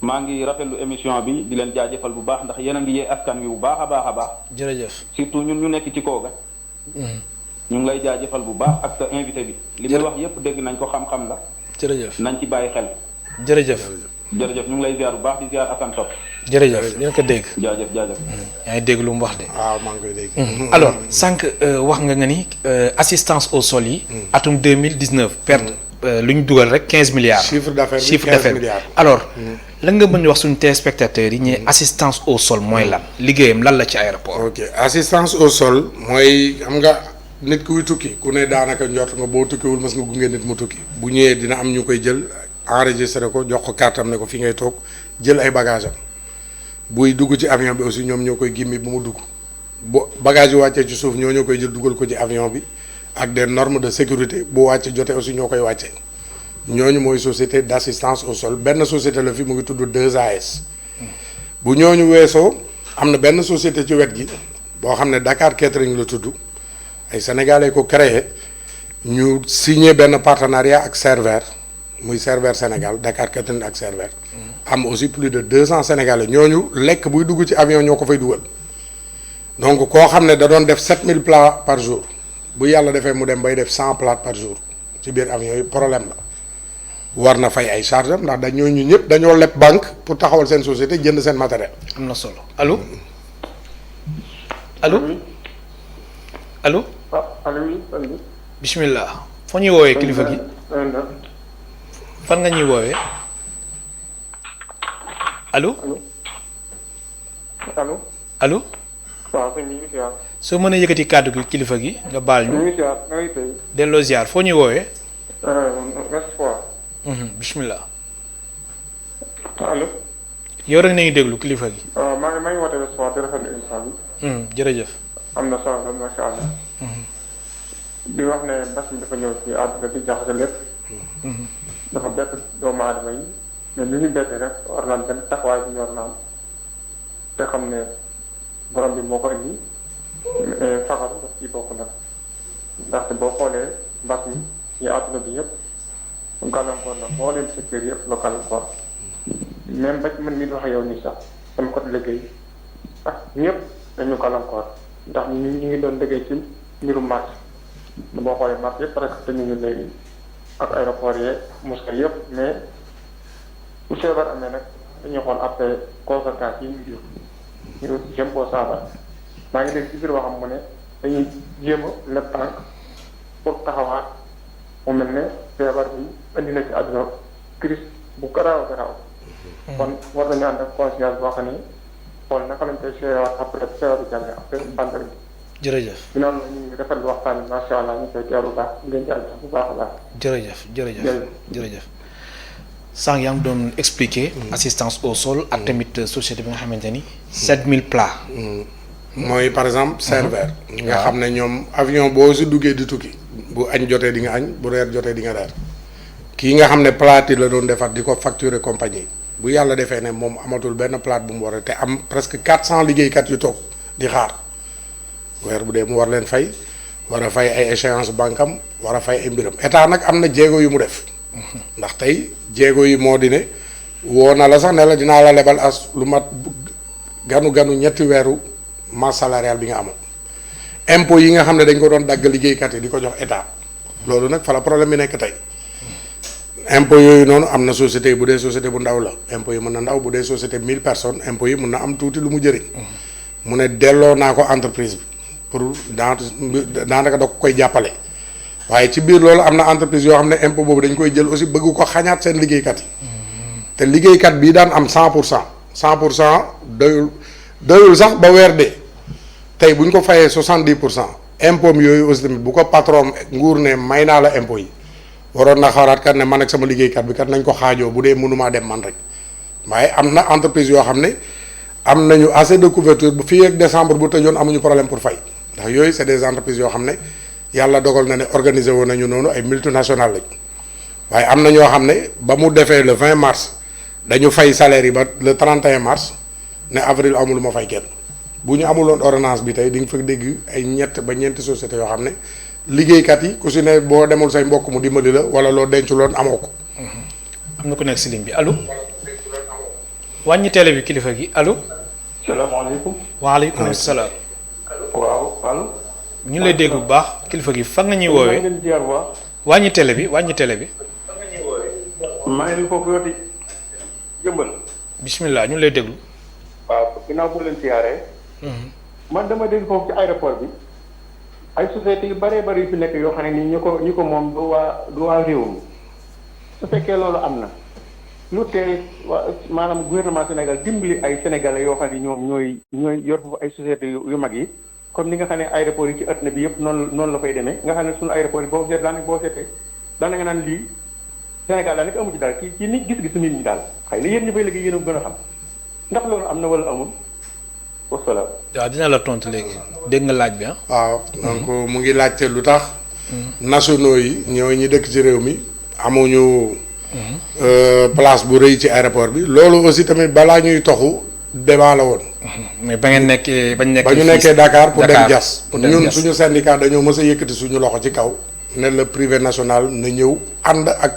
maa ngi rafetlu émission bi di leen jaajëfal bu baax ndax yéen a ngi yee askan wi bu baax a baax. jërëjëf surtout ñun ñu nekk ci kooga. ñu ngi lay jaajëfal bu baax ak sa invité bi. li muy wax yépp dégg nañ ko xam-xam la. jërëjëf nañ ci bàyyi xel. jërëjëf ñu ngi lay ziar bu baax di ziar Assane Top. jërëjëf dina ko dégg. jaajëf. yaa ngi dégg lu mu wax de. waaw maa ngi koy dégg. alors sànq wax nga ni assistance au sol yi. atum 2019 perte lu ñu dugal rek 15 milliards. chiffre d'affaires bi chiffre 15 d'affaires milliards. alors lan nga mën wax suñu téléspectateurs yi ñee assistance au sol mooy lan liggéeyam lan la ci aéroport. ok assistance au sol mooy xam nga nit kuy tukki ku ne daanaka njort nga boo tukkiwul mas nga gunge nit mu tukki bu ñëwee dina am ñu koy jël enregistré ko jox ko carte am ne ko fi ngay toog jël ay bagages am buy dugg ci avion bi aussi ñoom ñoo koy gimmi bu mu dugg bo bagage yi wàccee ci suuf ñoo koy jël dugal ko ci avion bi ak des normes de sécurité bu wàcce jotee aussi ñoo koy wàccee ñooñu mooy société d'assistance au sol benn société la fi mu ngi tudd 2AS bu ñooñu weesoo am na benn société ci wet gi boo xam ne Dakar Catering la tudd ay sénégalais ko créé ñu signé benn partenariat ak Servère muy Servère Sénégal Dakar Catering ak Servère am aussi plus de 200 sénégalais ñooñu lekk buy dugg ci avion ñoo ko fay dugal donc koo xam ne da doon def 7000 plats par jour bu yàlla defee mu dem bay def 100 plats par jour ci biir avion yi problème la war na fay ay charge am ndax ñooñu ñëpp dañoo leb banque pour taxawal seen société jënd seen matériel. am na solo allo allo allo. allo oui. bismillah foo ñuy woowee kilifa gi fan nga ñuy woowee allo. allo. allo. waaw sëñ bi ñu ngi ziar. soo mënee yëkkati kàddu gi kilifa gi nga baal ñu. ñu ngi ziar na ngay tey. delloo ziar foo ñuy woowee. Espoir. bismillah. allo. yow rek na ngi déglu kilifa gi. maa ngi woote Espoir di rafetlu émission bi. jërëjëf. am na solo macha allah. di wax ne mbas mi dafa ñëw ci àdduna bi jaxase lépp. dafa bett doomu aadama yi mais li ñu bettee rek war naan benn taxawaay bi ñu war naan te xam ne borom bi moo ko indi fagaru daf ciy bokk nag ndaxte boo xoolee mbas mi ci àdduna bi yëpp gàllankoor na moo leen secteur yëpp la gàllankoor même ba ci man mii di wax yow nii sax sama côté liggéey ak ñëpp dañu gàllankoor ndax ñu ngi doon liggéey ci mbirum marché boo xoolee marché yëpp presque dañu ñu léegi ak aéroport yeeg mosquée yëpp mais bu feebar amee nag dañuy xool après conséquences yi ñu jur ñu jëm koo saafara maa ngi dégg ci biir waxam mu ne dañuy jéem a leb tànk pour taxawaat mu mel ne feebar bi indi na ci àdduna crise bu garaaw garaaw kon war nañu ànd ak conscience boo xam ne xool naka lañ koy seewaat après feebar bi jàllee après pandémie bi. jërëjëf. ginnaaw ñu ngi rafetlu waxtaan bi macha allah ñu koy teewlu bu baax ngeen jàll bu baax a baax. jërëjëf. sànq yaa ngi doon expliquer. assistance au sol ak tamit société bi nga xamante ni. 7000 plats. mooy par exemple Servère. nga xam ne ñoom avion boo si duggee di tukki. bu añ jotee di nga añ bu reer jotee di nga reer. kii nga xam ne plate yi la doon defar di ko facturer compagnie bu yàlla defee ne moom amatul benn plate bu mu war a te am presque 400 liggéeykat yu toog di xaar weer bu dee mu war leen fay war a fay ay échéance banque am war a fay ay mbiram état nag am na jéego yu mu def. ndax tey jéego yi moo di ne woo na la sax ne la dinaa la lebal as lu mat ganu ñetti weeru masse salariale bi nga amoon impôt yi nga xam ne dañ ko doon dagg liggéeykat yi di ko jox état loolu nag fa la problème bi nekk tey impôt yooyu noonu am na société yi bu dee société bu ndaw la impôt yi mën na ndaw bu dee société 1000 personnes impôt yi mën na am tuuti lu mu jëriñ mu ne delloo naa ko entreprise bi pour daanaka da ko koy jàppale waaye ci biir loolu am na entreprise yoo xam ne impôt boobu dañ koy jël aussi bëgg ko xañaat seen liggéeykat yi te liggéeykat bii daan am 100% doyul sax ba weer dee tey bu ñu ko fayee 70% impôt mi yooyu aussi tamit bu ko patron nguur ne may naa la impôt yi waroon na xaaraat kat ne man ak sama liggéeykat bi kat nañ ko xaajoo bu dee mënumaa dem man rek waaye am na entreprise yoo xam ne am nañu assez de couverture bu fii ak décembre bu tëjoon amuñu problème pour fay ndax yooyu c'est des entreprises yoo xam ne yàlla dogal na ne organisé woon nañu noonu ay multinationales lañ waaye am na ñoo xam ne ba mu defee le 20 mars dañu fay salaire yi ba le 31 mars ne avril amul ma fay kenn bu ñu amuloon ordonnance bi tey di nga fa dégg ay ñett ba ñeenti sociétés yoo xam ne liggéeykat yi ku si ne boo demul say mbokk mu dimbali la wala loo denculoon amoo ko. am na ku nekk si ligne bi allo. wàññi télé bi kilifa gi allo. salaamaaleykum. waaleykum salaam. waaw allo. ñu lay dégg bu baax kilifa gi fan nga ñuy woowee. wàññi télé bi wàññi télé bi. maa ngi foofu yow di jëmbal. bismillah ñu lay déglu. waaw ginnaaw bu leen siyaaree. man dama dégg foofu ci aéroport bi ay sociétés yu bëree bëri yu fi nekk yoo xam ne nii ñu ko moom du waa réew mi su fekkee loolu am na lu tee maanaam gouvernement Sénégal dimbali ay sénégalais yoo xam ne ñooy yor foofu ay sociétés yu mag yi comme ni nga xam ne aéroport yi ci àdduna bi yëpp noonu la fay demee nga xam ne suñu aéroport yi boo seetee daanaka naan lii Sénégal daanaka amu ci daal ci nit gis-gisu nit ñi daal xëy na yéen ñi fay liggéey yéen a gën a xam ndax loolu am na wala amul wasalaam. waaw dina la tontu léegi dégg nga laaj bi ah. waaw donc mu ngi laajte lu tax. nationaux yi ñooy ñi dëkk ci réew mi amuñu. place bu rëy ci aéroport bi loolu aussi tamit balaa ñuy toxu débat la woon. mais ba ngeen nekkee ba ñu nekkee Dakar pour dem jas ñun suñu syndicat dañoo mës a yëkkati suñu loxo ci kaw ne le privé national na ñëw ànd ak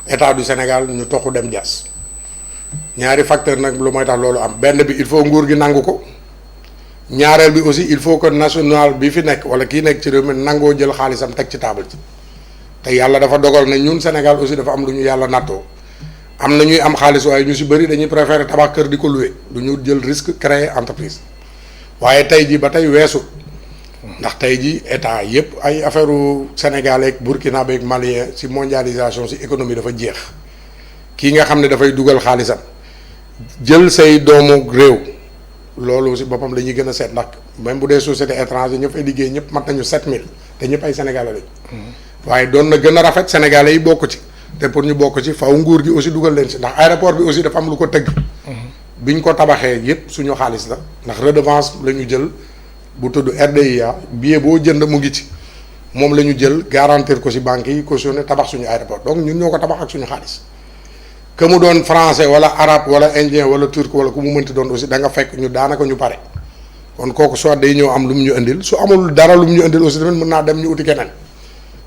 état du Sénégal ñu toxu dem jas ñaari facteur nag lu mooy tax loolu am benn bi il faut nguur gi nangu ko ñaareel bi aussi il faut que national bi fi nekk wala kii nekk ci réew mi nangoo jël xaalisam teg ci table ci te yàlla dafa dogal ne ñun Sénégal aussi dafa am lu ñu yàlla nattoo am na ñuy am xaalis waaye ñu si bëri dañuy préférer tabax kër di ko louer du ñu jël risque créer entreprise waaye tey jii ba tey weesu ndax tey jii état yépp ay affaire u sénégalais ak burkinabé ak malien si mondialisation si économie dafa jeex kii nga xam ne dafay dugal xaalisam jël say doomu réew loolu si boppam la ñuy gën a seet ndax même bu dee société étranger ñëpp fay liggéey ñëpp mat nañu 7000 te ñëpp ay sénégalais lañ waaye doon na gën a rafet sénégalais yi bokk ci te pour ñu bokk ci faw nguur gi aussi dugal leen si ndax aéroport bi aussi dafa am lu ko tëgg biñ ko tabaxee yépp suñu xaalis la ndax redevance la ñu jël bu tudd RDIA billet boo jënd mu ngi ci moom la ñu jël garantir ko si banques yi cautionné tabax suñu aéroport donc ñun ñoo ko tabax ak suñu xaalis que mu doon français wala arabe wala indien wala turc wala ku mu mënti doon aussi da nga fekk ñu daanaka ñu pare kon kooku soit day ñëw am lu mu ñu indil su amul dara lu mu ñu indil aussi tamit mën naa dem ñu uti keneen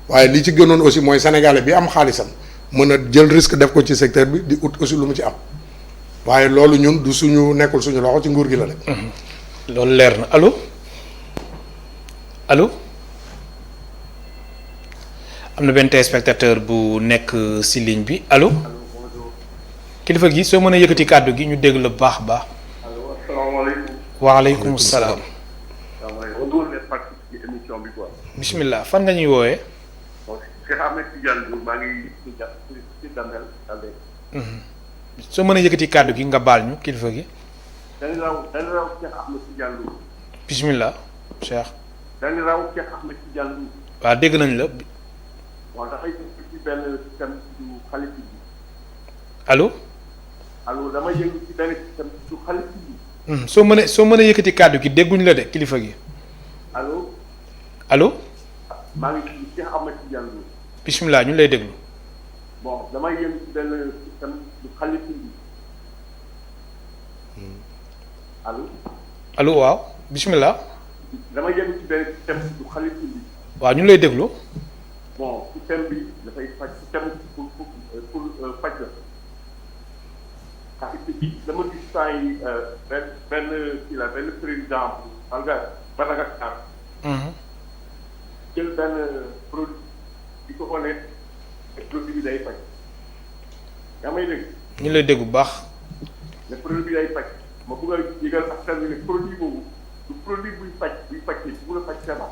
waaye li ci gënoon aussi mooy sénégalais bi am xaalisam mën a jël risque def ko ci secteur bi di ut aussi lu mu ci am waaye loolu ñun du suñu nekkul suñu loxo ci nguur gi la rek. loolu leer na allo am na benn téléspectateur bu nekk ci ligne bi allo kilifa gi soo mën a yëkkati kàddu gi ñu dégg la bu baax a baax. allo asalaamaaleykum. waaleykum salaam. bismillah fan nga ñuy woowee. Cheikh Ahmed Tidiane Diouf maa ngi ci Damel Aldé. soo mën a yëkkati kàddu gi nga baal ñu kilifa gi. dañu raw Cheikh Ahmed Tidiane Diouf. bismillah Cheikh. dañu raw Cheikh Ahmed Tidiane Diouf. waaw dégg nañ la. waaw dafay ci benn système du xalifa bi. allo. allo dama yëngu ci benn système du xalifa bi. soo mën a yëkkati kàddu gi dégguñ la de kilifa gi. allo. maa ngi ci Cheikh Ahmed Tidiane Diouf. bismillah ñu lay déglu. bon damay yëngu ci benn système du xalifa bi. allo waaw bismillah. damay yëngu ci benn système du xalifa bi. waaw ñu lay déglu. bon système bi dafay faj système pour faj la. xalifa bi dama gis saa yi benn président bu Madagascar. jël benn produit di ko xoolee produit bi day faj yaa may dégg. ñu lay dégg bu baax. ne produit bi day faj ma bëgg a yëgal askan wi ne produit boobu du produit buy faj ci bu la faj feebar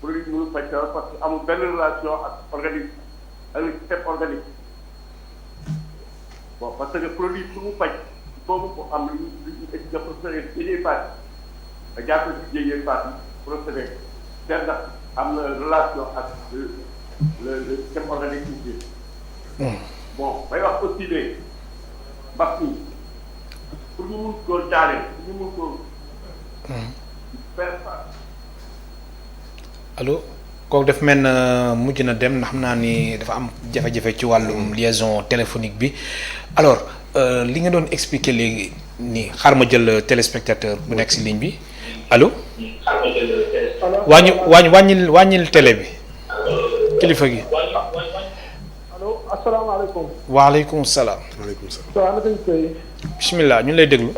produit bi mënul faj feebar parce que amul benn relation ak organisme ak système organique bon parce que produit pour mu faj boobu ko am lu ñu nga procédé jëjee paat nga jàppale ci jëjee paat procédé te ndax am na relation ak le système organique bon may wax aussi ne mbas mi pour ñu mun koo jaaree pour ñu mun koo faire face. allo kooku daf mel na mujj na dem ndax xam naa ni dafa am jafe-jafe ci wàllum liaison téléphonique bi alors li nga doon expliquer léegi nii xaar ma jël téléspectateur bu nekk ci ligne bi allo. wàññil télé bi kilifa gi. allo asalaamaaleykum. waaleykum salaam. waaleykum salaam. waaw naka ñu koy. bismillah ñu lay déglu.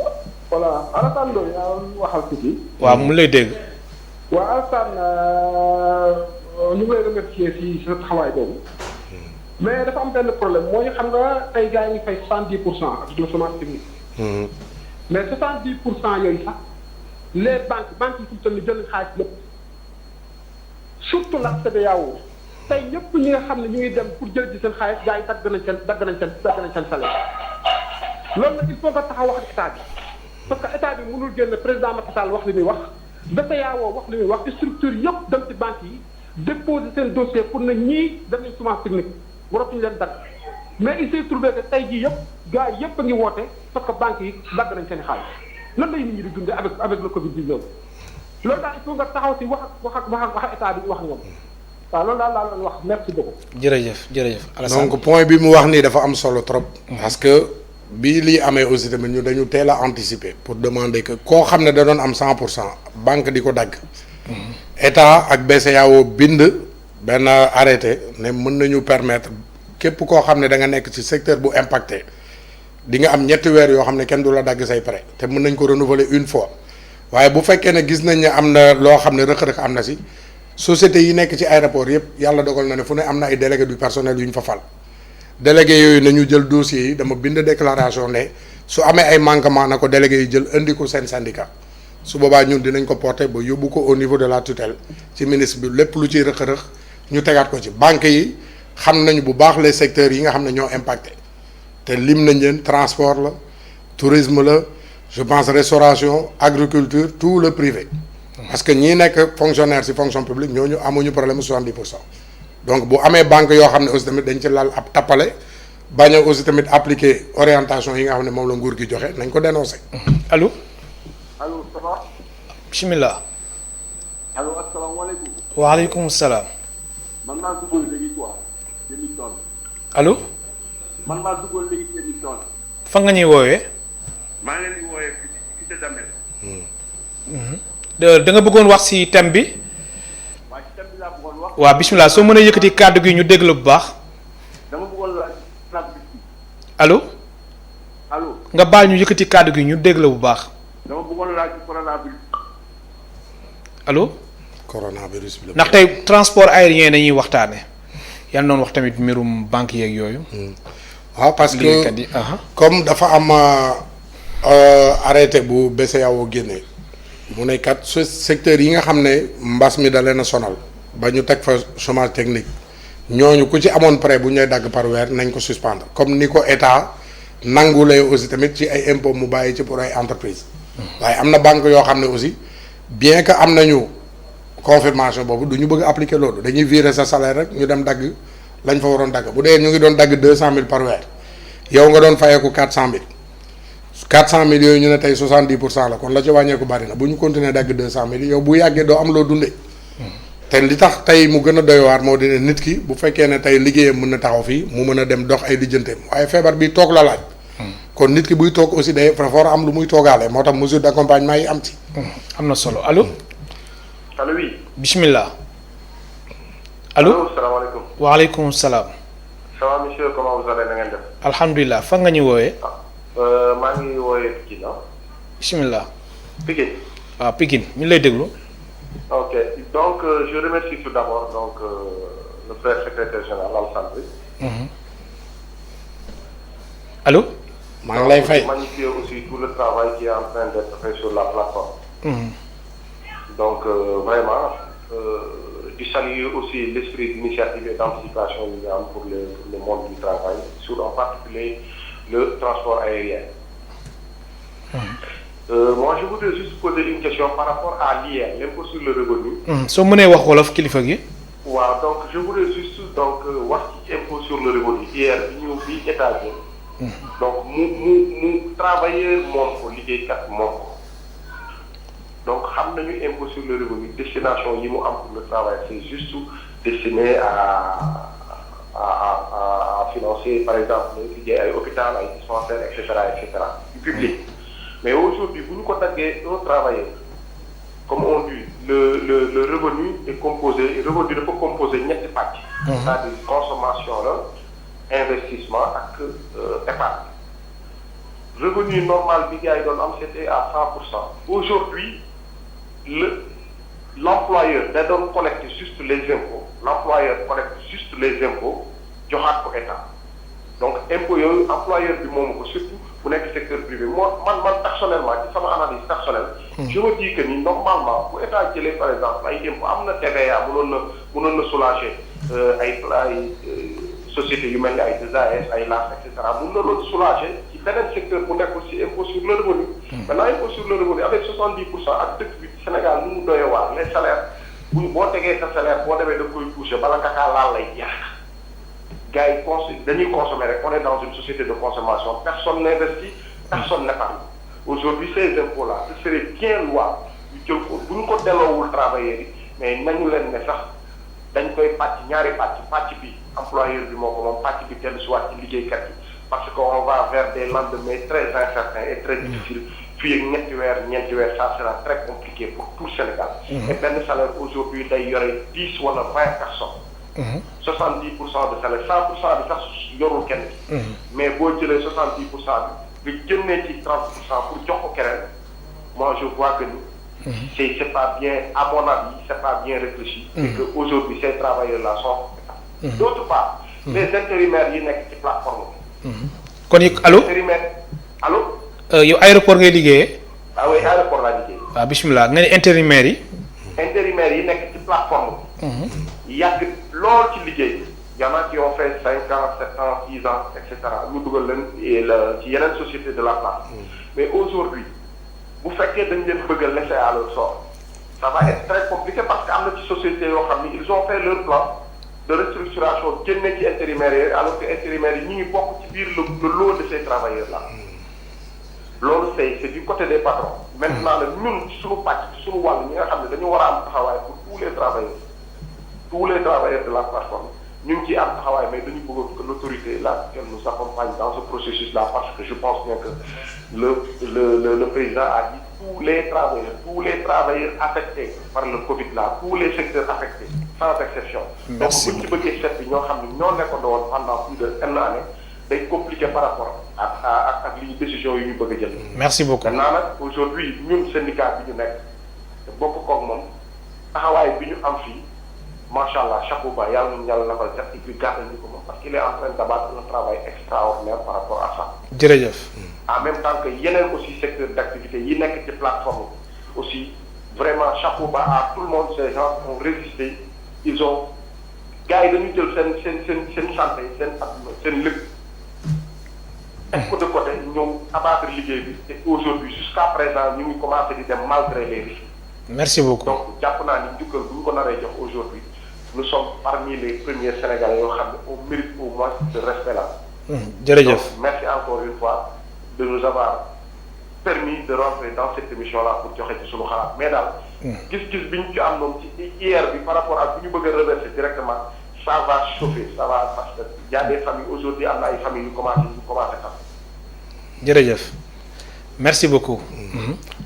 voilà Alassane Ndoye yaa waxal ci. waaw mu lay dégg. waaw Alassane ñu ngi lay remercier si sa taxawaay boobu. mais dafa am benn problème mooy xam nga tey gars yi ngi fay 70% ak le semence technique. mais 70% yooyu sax les banques yi fi mu toll nii jël xaalis lépp surtout la CEDEAO tey ñëpp ñi nga xam ne ñu ngi dem pour jël ci seen xaalis gars yi dagg nañ seen salaire loolu nag il faut nga taxaw wax ak état bi parce que état bi mënul génn président Macky Sall wax li muy wax BCEAO wax li muy wax structure yëpp dem ci banque yi déposer seen dossier pour na ñii def nañ semence technique waratuñu leen dagg mais il s'est trouvé que tey jii yëpp gars yi yëpp a ngi woote parce que banques yi dagg nañ seen xaalis lan lay nit ñi di dundee avec le Covid 19 loolu daal il faut nga taxaw si wax ak état bi wax ñoom waaw loolu daal laa doon wax merci beaucoup. jërëjëf Alassane. donc point bi mu wax nii dafa am solo trop. parce que bii lii amee aussi tamit ñu dañu teel a anticiper pour demander que koo xam ne da doon am 100% banque di ko dagg. état ak BCEAO bind benn arrêté ne mën nañu permettre képp koo xam ne da nga nekk ci secteur bu impacté di nga am ñetti weer yoo xam ne kenn du la dagg say prêt te mën nañ ko renouveler une fois waaye bu fekkee ne gis nañ ne am na loo xam ne rëq-rëq am na si société yi nekk ci aéroport yëpp yàlla dogal na ne fu ne am na ay délégué du personnel yu ñu fa fal délégué yooyu nañu jël dossiers yi dama bind déclaration ne su amee ay manquement na ko délégué yi jël indi ko seen syndicat su boobaa ñun dinañ ko porter ba yóbbu ko au niveau de la tutelle ci ministre bi lépp lu ciy rëq-rëq ñu tegaat ko ci banques yi xam nañu bu baax les secteurs yi nga xam ne ñoo impacté te lim nañ leen transport la tourisme la je pense restauration agriculture tout le privé parce que ñii nekk fonctionnaire ci fonction publique ñooñu amuñu problème 70%. donc bu amee banque yoo xam ne aussi tamit dañ ci lal ab tappale bañ a aussi tamit appliquer orientation yi nga xam ne moom la nguur gi joxe nañ ko dénoncer. allo. allo ça va. bismillah. allo asalaamaaleykum. waaleykum salaam. man maa duggoon léegi quoi émission bi. allo. man maa duggoon léegi ci émission bi. fa nga ñuy woowee. maa ngi leen di woowee Cité Damel. da nga bëggoon wax ci thème bi. waa ci thème bi laa bëggoon wax. waaw bismillah soo mënee yëkkati kàddu gi ñu dégg la bu baax. dama bëggoon laaj allo. allo. nga baal ñu yëkkati kàddu gi ñu dégg la bu baax. dama bëggoon laaj ci coronavirus. allo. coronavirus bi la. ndax tey transport aérien dañuy waxtaane yan noonu wax tamit mbirum banque yeeg yooyu. waaw parce que liggéeykat yi comme dafa am arrêté bu BCEAO génnee mu ne kat secteur yi nga xam ne mbas mi da leen a sonal ba ñu teg fa chômage technique ñooñu ku ci amoon prêt bu ñuy dagg par weer nañ ko suspendre comme ni ko état nangulee aussi tamit ci ay impôt mu bàyyi ci pour ay entreprise waaye am na banque yoo xam ne aussi bien que am nañu confirmation boobu du ñu bëgg appliquer loolu dañuy virer sa salaire rek ñu dem dagg lañ fa waroon dagg bu dee ñu ngi doon dagg 200 000 par weer yow nga doon fayeeku 400 000 400 000 yooyu ñu ne tey 70% la kon la ci wàññeeku bari na bu ñu continuer dagg 200 000 yow bu yàggee doo am loo dundee. te li tax tey mu gën a doy waar moo di ne nit ki bu fekkee ne tey liggéeyam mën na taxaw fii mu mën a dem dox ay lijjanteem waaye feebar bi toog la laaj. kon nit ki buy toog aussi day dafa war a am lu muy toogaale moo tax mesure d'accompagnement yi am ci. am na solo allo. allo oui. bismillah. allo salaamaaleykum. waaleykum salaam. ça va monsieur comment vous allez na ngeen def. alhamdulilah fa nga ñu woowee. maa ngi woowee Pikine ah. bismillah. Pikine. waaw Pikine ñu lay déglu. ok donc je remercie tout d'abord donc le frère secrétaire général Alassane Ndoye. allo. maa ngi lay fay magnifier aussi tout le travail qui est en train d'être fait sur la plateforme. donc vraiment di saluer aussi l'esprit d'initiative et d'anticipation yi nga am pour le monde du travail sur en particulier le transport aérien. Moi je voudrais juste poser une question par rapport à l'IR, l'impôt sur le revenu. soo mënee wax wolof kilifa gi. waaw donc je voudrais juste donc wax ci impôt sur le revenu IR bi ñu bi état bi. donc mu travailleur moom ko liggéeykat moom ko donc xam nañu impôt sur le revenu destination yi mu am pour le travail c'est juste destiné à financer par exemple liggéey ay hôpital ay dispensaires et cetera du public. Mais aujourd'hui bu ñu ko daggee un travailleur comme on dit le revenu est composé revenu dafa composé ñetti pàcc. c'est-à-dire consommation la investissement ak épargne. Revenu normal bi gars yi doon am c'était à 100%. Aujourd'hui l'employeur da doon collecter juste les impôts l'employeur collecte juste les impôts joxaat ko état donc impôts yooyu employeur bi moomu ko surtout bu nekk secteur privé man personnellement ci sama analyse personnelle. je me dis que ni normalement bu état jëlee par exemple ay impôts am na TVA mënoon na soulager ay sociétés yu mel ni ay 2AS ay LAS et cetera mun na loolu soulager ci beneen secteur bu nekkul ci impôt sur le revenu. maintenant impôt sur le revenu avec 70% ak dëkk bi Sénégal nu mu doyee waar les salaires boo tegee sa salaire boo demee da koy toucher bala nga kaa laal lay jeex gars yi dañuy consommer rek on est dans une société de consommation personne n'investit personne n'épargne aujourd'hui ces impôts là il serait bien louable ñu jël ko bu ñu ko delloowul travailleurs yi mais nañu leen ne sax dañ koy pàcc ñaari pàcc bi employeur bi moo ko moom pàcc bi dellu si waat ci liggéeykat yi parce que on va vers des lendemains très incertains et très difficiles fii ak ñeenti weer ça sera très compliqué pour tout le Sénégal. et benn salaire aujourd'hui day yore 10 wala 20 personnes. 70% de salaire 100% bi sax yorul kenn ki. mais boo jëlee 70% bi nga génnee ci 30% pour jox ko keneen moi je vois que ni. c'est pas bien à mon avis c'est pas bien réfléchi. et que aujourd'hui ces travailleurs là sont. d'autre part. les intérimaires yi nekk ci plateforme bi. kon allo intérimaire allo. yow aéroport ngay liggéeyee. ah oui aéroport laa liggéey. waaw bisimilah nga ne intérimaires yi. intérimaires yi nekk ci plateforme bi. yàgg lool ci liggéey. y en a qui ont fait 5 ans 7 ans 6 ans et cetera ñu dugal leen ci yeneen société de la place. mais aujourd'hui bu fekkee dañ leen bëgg a laisser à leur sort ça va être très compliqué parce que am na ci société yoo xam ni ils ont fait leur plan de restructuration génne ci intérimaires yi alors que intérimaires yi ñu ngi bokk ci biir le lot de ces travailleurs là. loolu c'est du côté des patrons. maintenant nag ñun suñu pàcc suñu wàll ñi nga xam ne dañu war a am taxawaay pour tous les travailleurs de la plateforme ñu ngi ciy am taxawaay mais dañu bëggoon que l'autorité là qu'elle nous accompagne dans ce processus là parce que je pense bien que le président a dit tous les travailleurs affectés par le Covid là tous les secteurs affectés sans exception. Merci. Donc bu ñu ci bëggee seet bi ñoo xam ne ñoo nekkandoo woon pendant plus de une année day compliqué par rapport ak li décision yi ñu bëgg a jël. merci beaucoup. maintenant nag aujourd'hui ñun syndicat bi ñu nekk te bokk koog moom taxawaay bi ñu am fii macha allah chapeau bas yàlla nañu yàlla nafal cat et puis gàttal ñu ko moom parce qu'il est en train d'abattre un travail extraordinaire par rapport à ça. jërëjëf. en même temps que yeneen aussi secteur d'activité yi nekk ci plateforme aussi vraiment chapeau bas à tout le monde ces gens ont résisté ils ont gars yi dañu jël seen santé seen lépp. est-ce que de côté ñëw abattre liggéey bi te aujourd'hui jusqu'à présent ñu ngi commencé di dem malgré les risques. merci beaucoup. donc jàpp naa ni njukkal bu ñu ko naree jox aujourd'hui nous sommes parmi les premiers Sénégalais yoo xam ne on mérite au moins ce respect là. jërëjëf. donc merci encore une fois de nous avoir permis de rentrer dans cette émission là pour joxe ci suñu xalaat mais daal. gis-gis bi ñu ci am noonu ci hier bi par rapport ak bu ñu bëgg a reverser directement. ça va chauffer ça va parce que y a des familles aujourd'hui am na ay familles yu commencé xam. jërëjëf merci beaucoup.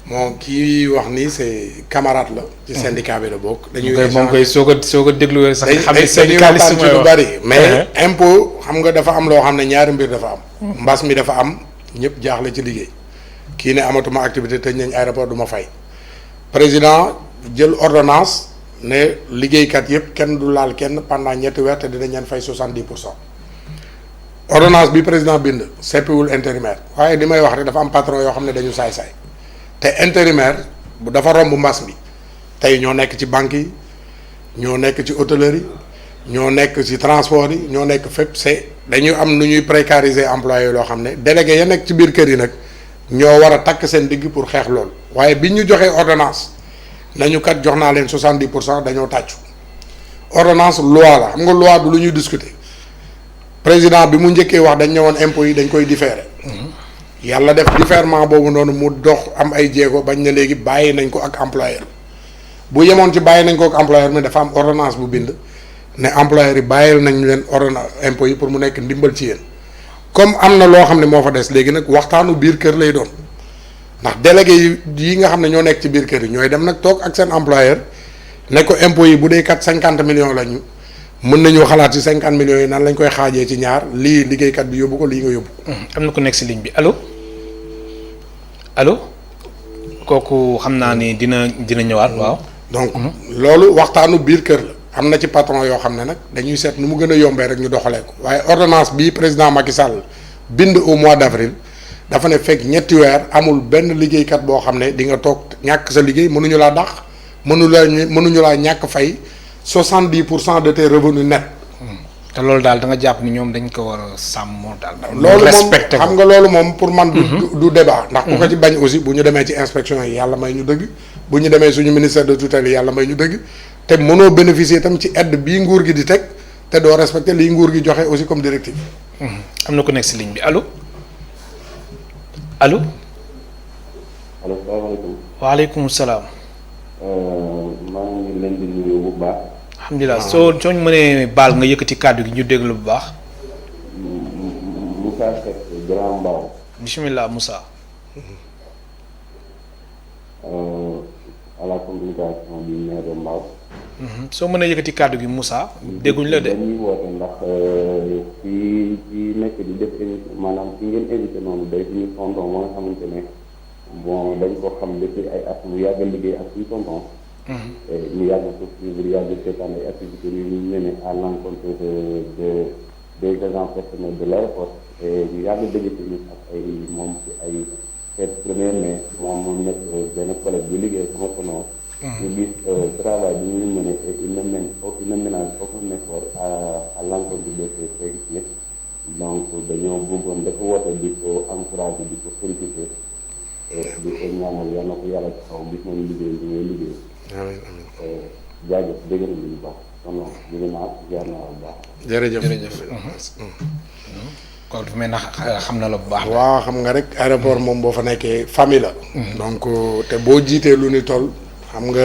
bon kii wax ni c'est camarade la. ci syndicat bi la bokk. dañuy moom koy soo ko dégluwee sax. xam ne syndicaliste mooy lu bari. mais impôt xam nga dafa am loo xam ne ñaari mbir dafa am. mbas mi dafa am ñëpp jaaxle ci liggéey. kii ne amatuma activité tëj nañ aéroport du ma fay. président jël ordonnance. ne liggéeykat yëpp kenn du laal kenn pendant ñetti weer te dinañ leen fay 70%. ordonnance bi président bind seppiwul intérimaire waaye li may wax rek dafa am patron yoo xam ne dañu saay-saay te intérimaire bu dafa romb mbas bi tey ñoo nekk ci banque yi ñoo nekk ci hôtellerie yi ñoo nekk ci transport yi ñoo nekk fépp c'est dañu am nu ñuy précariser employé loo xam ne délégué ya nekk ci biir kër yi nag ñoo war a takk seen digg pour xeex loolu waaye bi ñu joxee ordonnance nañu kat jox naa leen 70% dañoo tàccu ordonnance loi la xam nga loi du lu ñuy discuter président bi mu njëkkee wax dañ ñëwoon impôts yi dañ koy différer yàlla def différement boobu noonu mu dox am ay jéego bañ ne léegi bàyyi nañ ko ak employeur bu yemoon ci bàyyi nañ ko ak employeur mi dafa am ordonnance bu bind ne employeur yi bàyyil nañ leen ordonnance impôts yi pour mu nekk ndimbal ci yéen comme am na loo xam ne moo fa des léegi nag waxtaanu biir kër lay doon ndax délégué yi nga xam ne ñoo nekk ci biir kër yi ñooy dem nag toog ak seen employeur ne ko impôts yi bu dee kat 50 millions la ñu mën nañoo xalaat ci 50 millions yi nan lañ koy xaajee ci ñaar lii liggéeykat bi yóbbu ko lii nga yóbbu. am na ku nekk si ligne bi allo kooku xam naa ni dina ñëwaat waaw. donc loolu waxtaanu biir kër la am na ci patron yoo xam ne nag dañuy seet nu mu gën a yombee rek ñu doxalee ko waaye ordonnance bii président Macky Sall bind au mois d'avril dafa ne fekk ñetti weer amul benn liggéeykat boo xam ne di nga toog ñàkk sa liggéey mënuñu laa dàq mënuñu laa ñàkk fay 70% de tes revenus nets. te loolu daal da nga jàpp ni ñoom dañ ko war a sàmm daal. loolu respecté moom xam nga loolu moom pour man. du débat ndax ku ko ci bañ aussi bu ñu demee ci inspection yi yàlla may ñu dëgg bu ñu demee suñu ministère de tutelle yi yàlla may ñu dëgg te mënoo bénéficier itam ci aide bii nguur gi di teg te doo respecté lii nguur gi joxe aussi comme directive. am na ku nekk si ligne bi allo allo. allo salaamaaleykum. waaleykum salaam. maa ngi leen di nuyu bu baax. alhamdulilah soo ñu mënee baal nga yëkkati kàddu gi ñu déglu bu baax. Moussa Seck Grand Mbao. bisimilah Moussa. à la communication du maire de Mbao. soo mënee yëkkati kàddu gi Moussa. dégguñ la de dañuy woote ndax ci nekk di def émission maanaam ci ngeen invité noonu day suñu tonton ba nga xamante ne bon dañ ko xam depuis ay at mu yàgg liggéey ak suñu tonton. ñu yàgg ko suivre yàgg seetaan ay activités yu ñu mené à l'encontre des agents personnels de l'aéroport et ñu yàgg dëgg tamit ak ay moom ci ay fête premier mai moom mu nekk benn collègue bu liggéey sama tonton. ñu gis travail bi ñu mené et il ne ménage aucun effort à l'encontre de ces services donc dañoo bëggoon dafa woote di ko encourager di ko féliciter di ko ñaanal yal na ko yàlla taxaw gis nañu liggéey bi ngay liggéey. amiin amiin. jaajëf dégg nañu bu baax kon non jóge naa jaar naa bu baax. jërëjëf jërëjëf. kon fu mel na xam na la bu baax. waaw xam nga rek aéroport moom boo fa nekkee famille la. donc te boo jiitee lu ni toll. xam nga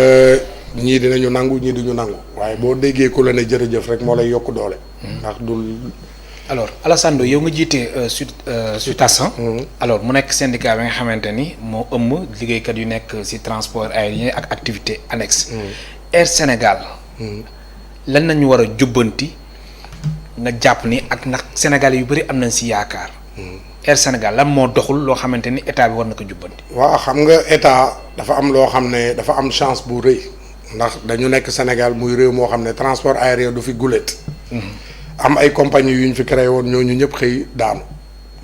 ñii dinañu nangu ñii duñu nangu waaye boo déggee ku la ne jërëjëf rek moo lay yokk doole. ndax dul. alors Alassane Ndoye yow nga jiite SUTAS. alors mu nekk syndicat bi nga xamante ni moo ëmb liggéeykat yu nekk ci transport aérien ak activité annexe. Air Sénégal. lan nañu war a jubbanti nga jàpp ni ak ndax Sénégal yu bëri am nañ ci yaakaar. Air Sénégal lan moo doxul loo xamante ni état bi war na ko jubbanti. waaw xam nga état dafa am loo xam ne dafa am chance bu rëy ndax dañu nekk Sénégal muy réew moo xam ne transport aérien du fi guléet. am ay compagnie yu ñu fi créé woon ñooñu ñëpp xëy daanu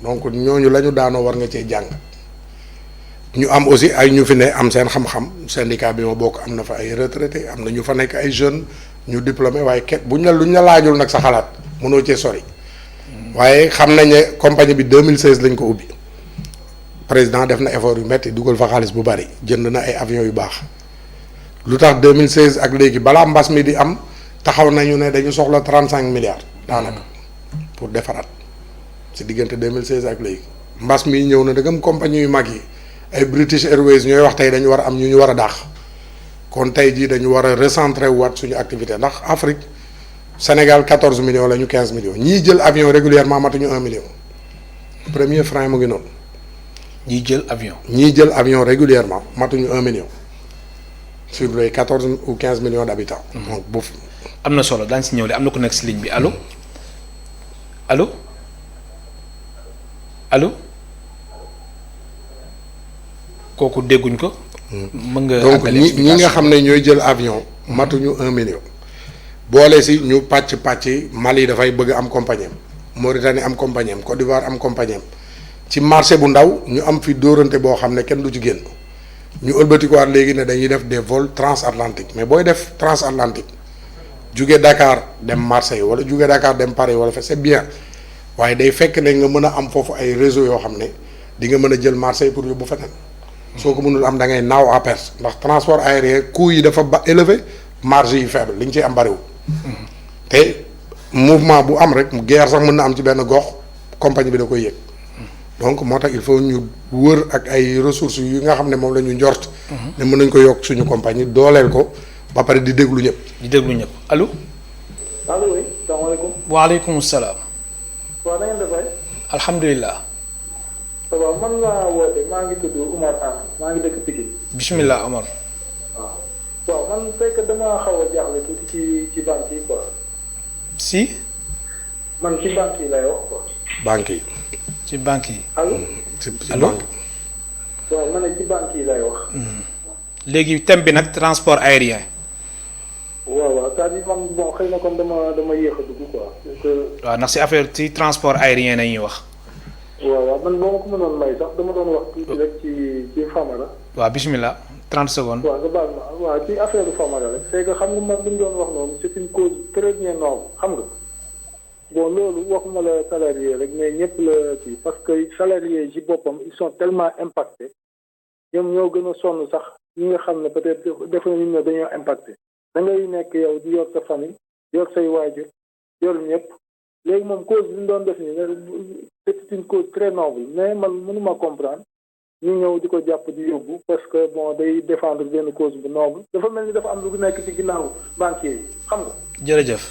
donc ñooñu la ñu daanoo war nga cee jàng ñu am aussi ay ñu fi ne am seen xam-xam syndicat bi ma bokk am na fa ay retraité am na ñu fa nekk ay jeunes ñu diplômé waaye ket lu ñu la laajul nag sa xalaat mënoo cee sori. waaye xam nañ ne compagnie bi 2016 lañ ko ubbi président def na effort yu metti dugal fa xaalis bu bari jënd na ay avions yu baax lu tax 2016 ak léegi balaa mbas mi di am taxaw nañu ne dañu soxla 35 milliards daanaka pour defaraat ci diggante 2016 ak léegi mbas mi ñëw na dëggam compagnie yu mag yi ay British Airways ñooy wax tey dañu war a am ñu war a dàq kon tey jii dañu war a recentrer waat suñu activité ndax Afrique Sénégal 14 millions la ñu 15 millions ñii jël avion régulièrement matuñu 1 million premier frein mu ngi noonu. ñiy jël avion. ñii jël avion régulièrement matuñu 1 million sur les 14 ou 15 millions d'habitants. donc boofu. am na solo daañu si ñëw de am na ku nekk si ligne bi allo allo allo kooku dégguñ ko. mën nga donc ñi nga xam ne ñooy jël avion. matuñu 1 million. boole si ñu pàcc Mali dafay bëgg am compagnie am Mauritanie am compagnie am Côte d'Ivoire am compagnie am ci marché bu ndaw ñu am fi dóorante boo xam ne kenn du ci génn ñu ëlbatikuwaat léegi ne dañuy def des vols transatlantiques mais booy def transatlantique jóge Dakar dem Marseille wala jóge Dakar dem Paris wala fa c'est bien waaye day fekk ne nga mën a am foofu ay réseau yoo xam ne di nga mën a jël Marseille pour yóbbu feneen soo ko mënul am da ngay naaw à perte ndax transport aérien coût yi dafa élevé marge yi faible li ñu ciy am bariwul te mouvement bu am rek guerre sax mën na am ci benn gox compagnie bi da koy yëg donc moo tax il faut ñu wër ak ay ressources yi nga xam ne moom la ñu njort ne mën nañ ko yokk suñu compagnie dooleel ko ba pare di déglu ñëpp. di déglu ñëpp allo. allo oui salaamaaleykum. waaleykum salaam. waaw na ngeen def waay. alhamdulilah. waaw man laa woote maa ngi tudd Oumar Anne maa ngi dëkk Pikine. bismillah Omar. waaw man fekk damaa xaw a jaaxle tuuti ci banque yi quoi. si. man ci banque yi lay wax quoi. banque yi. ci banque yi. allo. ci allo banque. waaw ma ne ci banque yi lay wax. léegi thème bi nag transport aérien. waaw c'est-à-dire man bon xëy na kon dama yéex a dugg quoi. waaw ndax si affaire ci transport aérien nañuy wax. waaw man boo ma ko mënoon may sax dama doon wax tuuti rek ci Famara. waaw bismillah 30 secondes. waaw nga baal ma waaw ci affaire Famara rek c'est que xam nga man li ñu doon wax noonu c'est une cause très bien noble xam nga bon loolu waxuma la salarié rek mais ñëpp la kii parce que salariés ci boppam ils sont tellement impactés ñoom ñoo gën a sonn sax ñi nga xam ne peut-être def nañu ne dañoo impacté da ngay nekk yow di yor sa famille yor say waajur yor ñëpp léegi moom cause bi ñu doon def nii c'est une cause très noble mais man mënuma comprendre ñu ñëw di ko jàpp di yóbbu parce que bon day défendre benn cause bu noble dafa mel ni dafa am lu nekk ci ginnaaw banquier yi xam nga. jërëjëf.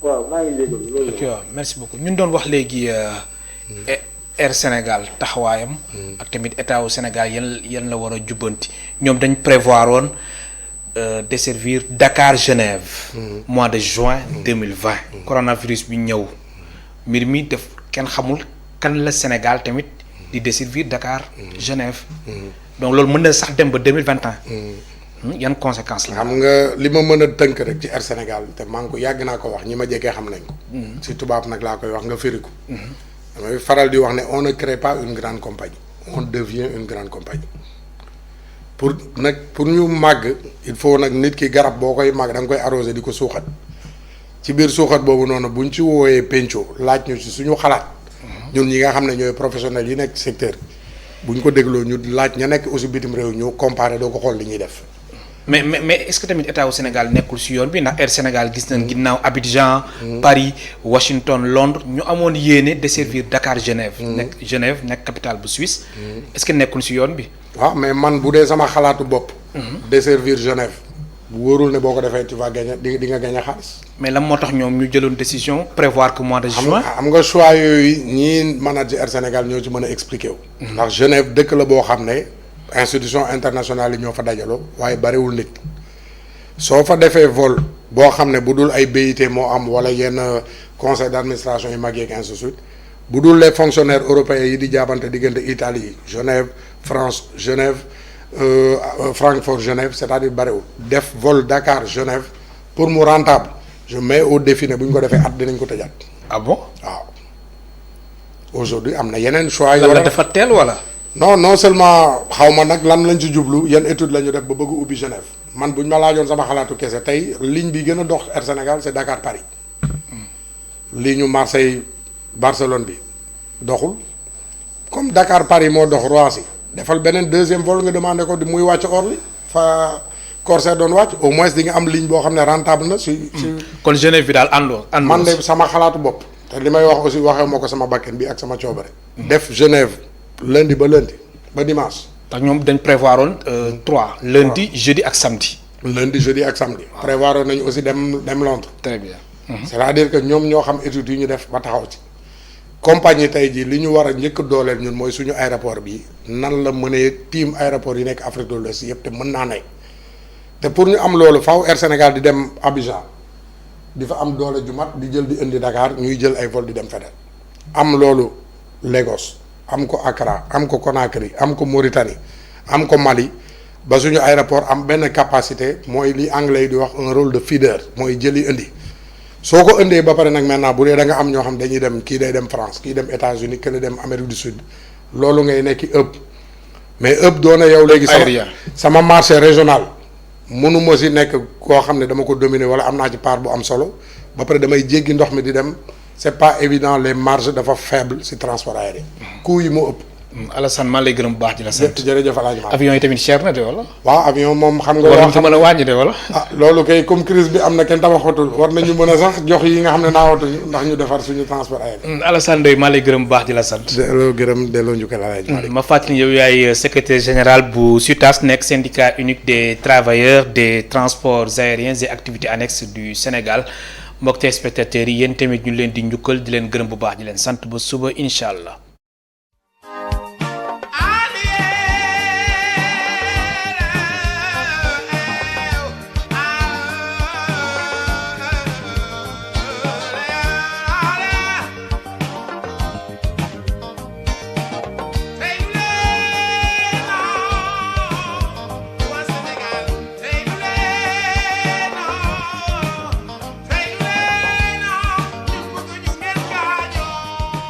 waaw maa ngi jégalu loolu. ok waaw merci beaucoup ñun doon wax léegi Air Sénégal taxawaayam. ak tamit état wu Sénégal yan la war a jubbanti ñoom dañ prévoir woon desservir Dakar Genève. mois de juin 2020. coronavirus bi ñëw mbir mi def kenn xamul kan la Sénégal tamit di desservir Dakar Genève. donc loolu mën na sax dem ba 2021. yan conséquences la. xam nga li ma mën a tënk rek ci Air Sénégal te maa ngi ko yàgg naa ko wax ñi ma jegee xam nañ ko. si tubaab nag laa koy wax nga firi ko. damay faral di wax ne on ne crée pas une grande compagnie on devient une grande compagnie pour ñu màgg il faut nag nit ki garab boo koy màgg da nga koy arrosé di ko suuxat ci biir suuxat boobu noonu buñ ci wooyee penco laaj ñu ci suñu xalaat ñun ñi nga xam ne ñooy professionnels yi nekk secteur buñ ko dégloo ñu laaj ña nekk aussi bitim réew ñu comparé doo ko xool li ñuy def. mais est-ce que tamit état wu Sénégal nekkul si yoon bi ndax Air Sénégal gis nañ ginnaaw Abidjan. Paris Washington Londres ñu amoon yéene desservir Dakar Genève. Genève nekk capitale bu Suisse. est-ce que nekkul si yoon bi. waaw mais man bu dee sama xalaatu bopp. desservir Genève bu wóorul ne boo ko defee tu vas gagner di nga gagner xaalis. mais lan moo tax ñoom ñu jëloon décision prévoir que mois de juin. am nga choix yooyu ñii manager Air Sénégal ñoo ci mën a expliquer wu. ndax Genève dëkk la boo xam ne. institution internationale yi ñoo fa dajaloo waaye bariwul nit soo fa defee vol boo xam ne bu dul ay BIT moo am wala yenn conseil d'administration yi mag yeeg ainsi de suite bu dul les fonctionnaires européens yi di jaabante diggante Italie Genève France Genève Francfort Genève c'est-à-dire bariwul def vol Dakar Genève pour mu rentable je mets au défi ne bu ñu ko defee at dinañ ko tëjaat. ah bon waaw aujourd'hui am na yeneen choix. lan la dafa teel wala. non seulement xaw ma nag lan lañ ci jublu yan étude la ñu def ba bëgg ubbi Genève man buñ ma laajoon sama xalaatu kese tey ligne bi gën a dox Air Sénégal c'est Dakar Paris ligne Marseille Barcelone bi doxul comme Dakar Paris moo dox Roissy defal beneen deuxième vol nga demandé ko di muy wàcc Orly fa Corsair doon wàcc au moins di nga am ligne boo xam ne rentable na si kon Genève bi daal àndoo man de sama xalaatu bopp te li may wax aussi waxee moo ko sama bakken bi ak sama coobare def Genève lundi ba dimanche. ndax ñoom dañ prévoir woon 3 lundi jeudi ak samedi. lundi jeudi ak samedi. prévoir woon nañu aussi dem Londres. très bien. c'est-à-dire que ñoom ñoo xam études yi ñu def ba taxaw ci. compagnie tey jii li ñu war a njëkk dooleel ñun mooy suñu aéroport bi nan la mënee tiim aéroport yi nekk Afrique de l'Ouest yëpp te mën naa ne te pour ñu am loolu faaw Air Sénégal di dem Abidjan di fa am doole ju mat di jël di indi Dakar ñuy jël ay vol di dem feneen am loolu Lagos. am ko Accra am ko Conakry am ko Mauritanie am ko Mali ba suñu aéroport am benn capacité mooy li anglais yi di wax un rôle de feeder mooy jëli indi soo ko indee ba pare nag maintenant bu dee da nga am ñoo xam dañuy dem kii day dem France kii dem États-Unis kële dem Amérique du Sud loolu ngay nekki hub mais hub doona yow léegi sama marché régional mënuma si nekk koo xam ne dama ko dominer wala am naa ci part bu am solo ba pare damay jéggi ndox mi di dem c'est pas évident les marges dafa faible ci transport aérien coût yi moo ëpp. Alassane maa lay gërëm bu baax di la sant. jërëjëf El Hadj Malick avion yi tamit cher na de wala. waaw avion moom xam nga. war nañu ko mën a wàññi de wala. ah loolu kay comme crise bi am na kenn tabaxatul war nañu mën a sax jox yi nga xam ne naawatuñu ndax ñu defar suñu transport aérien. Alassane Ndoye maa lay gërëm bu baax di la sant. delloo gërëm delloo njukkal El Hadj Malick. ma fàttali yow yaay secrétaire général bu SUTAS nekk syndicat unique des travailleurs des transports aériens et activités annexes du Sénégal. mbokk téléspectateurs yi yéen tamit ñu leen di njukkal di leen gërëm bu baax di leen sant ba suba incha allah.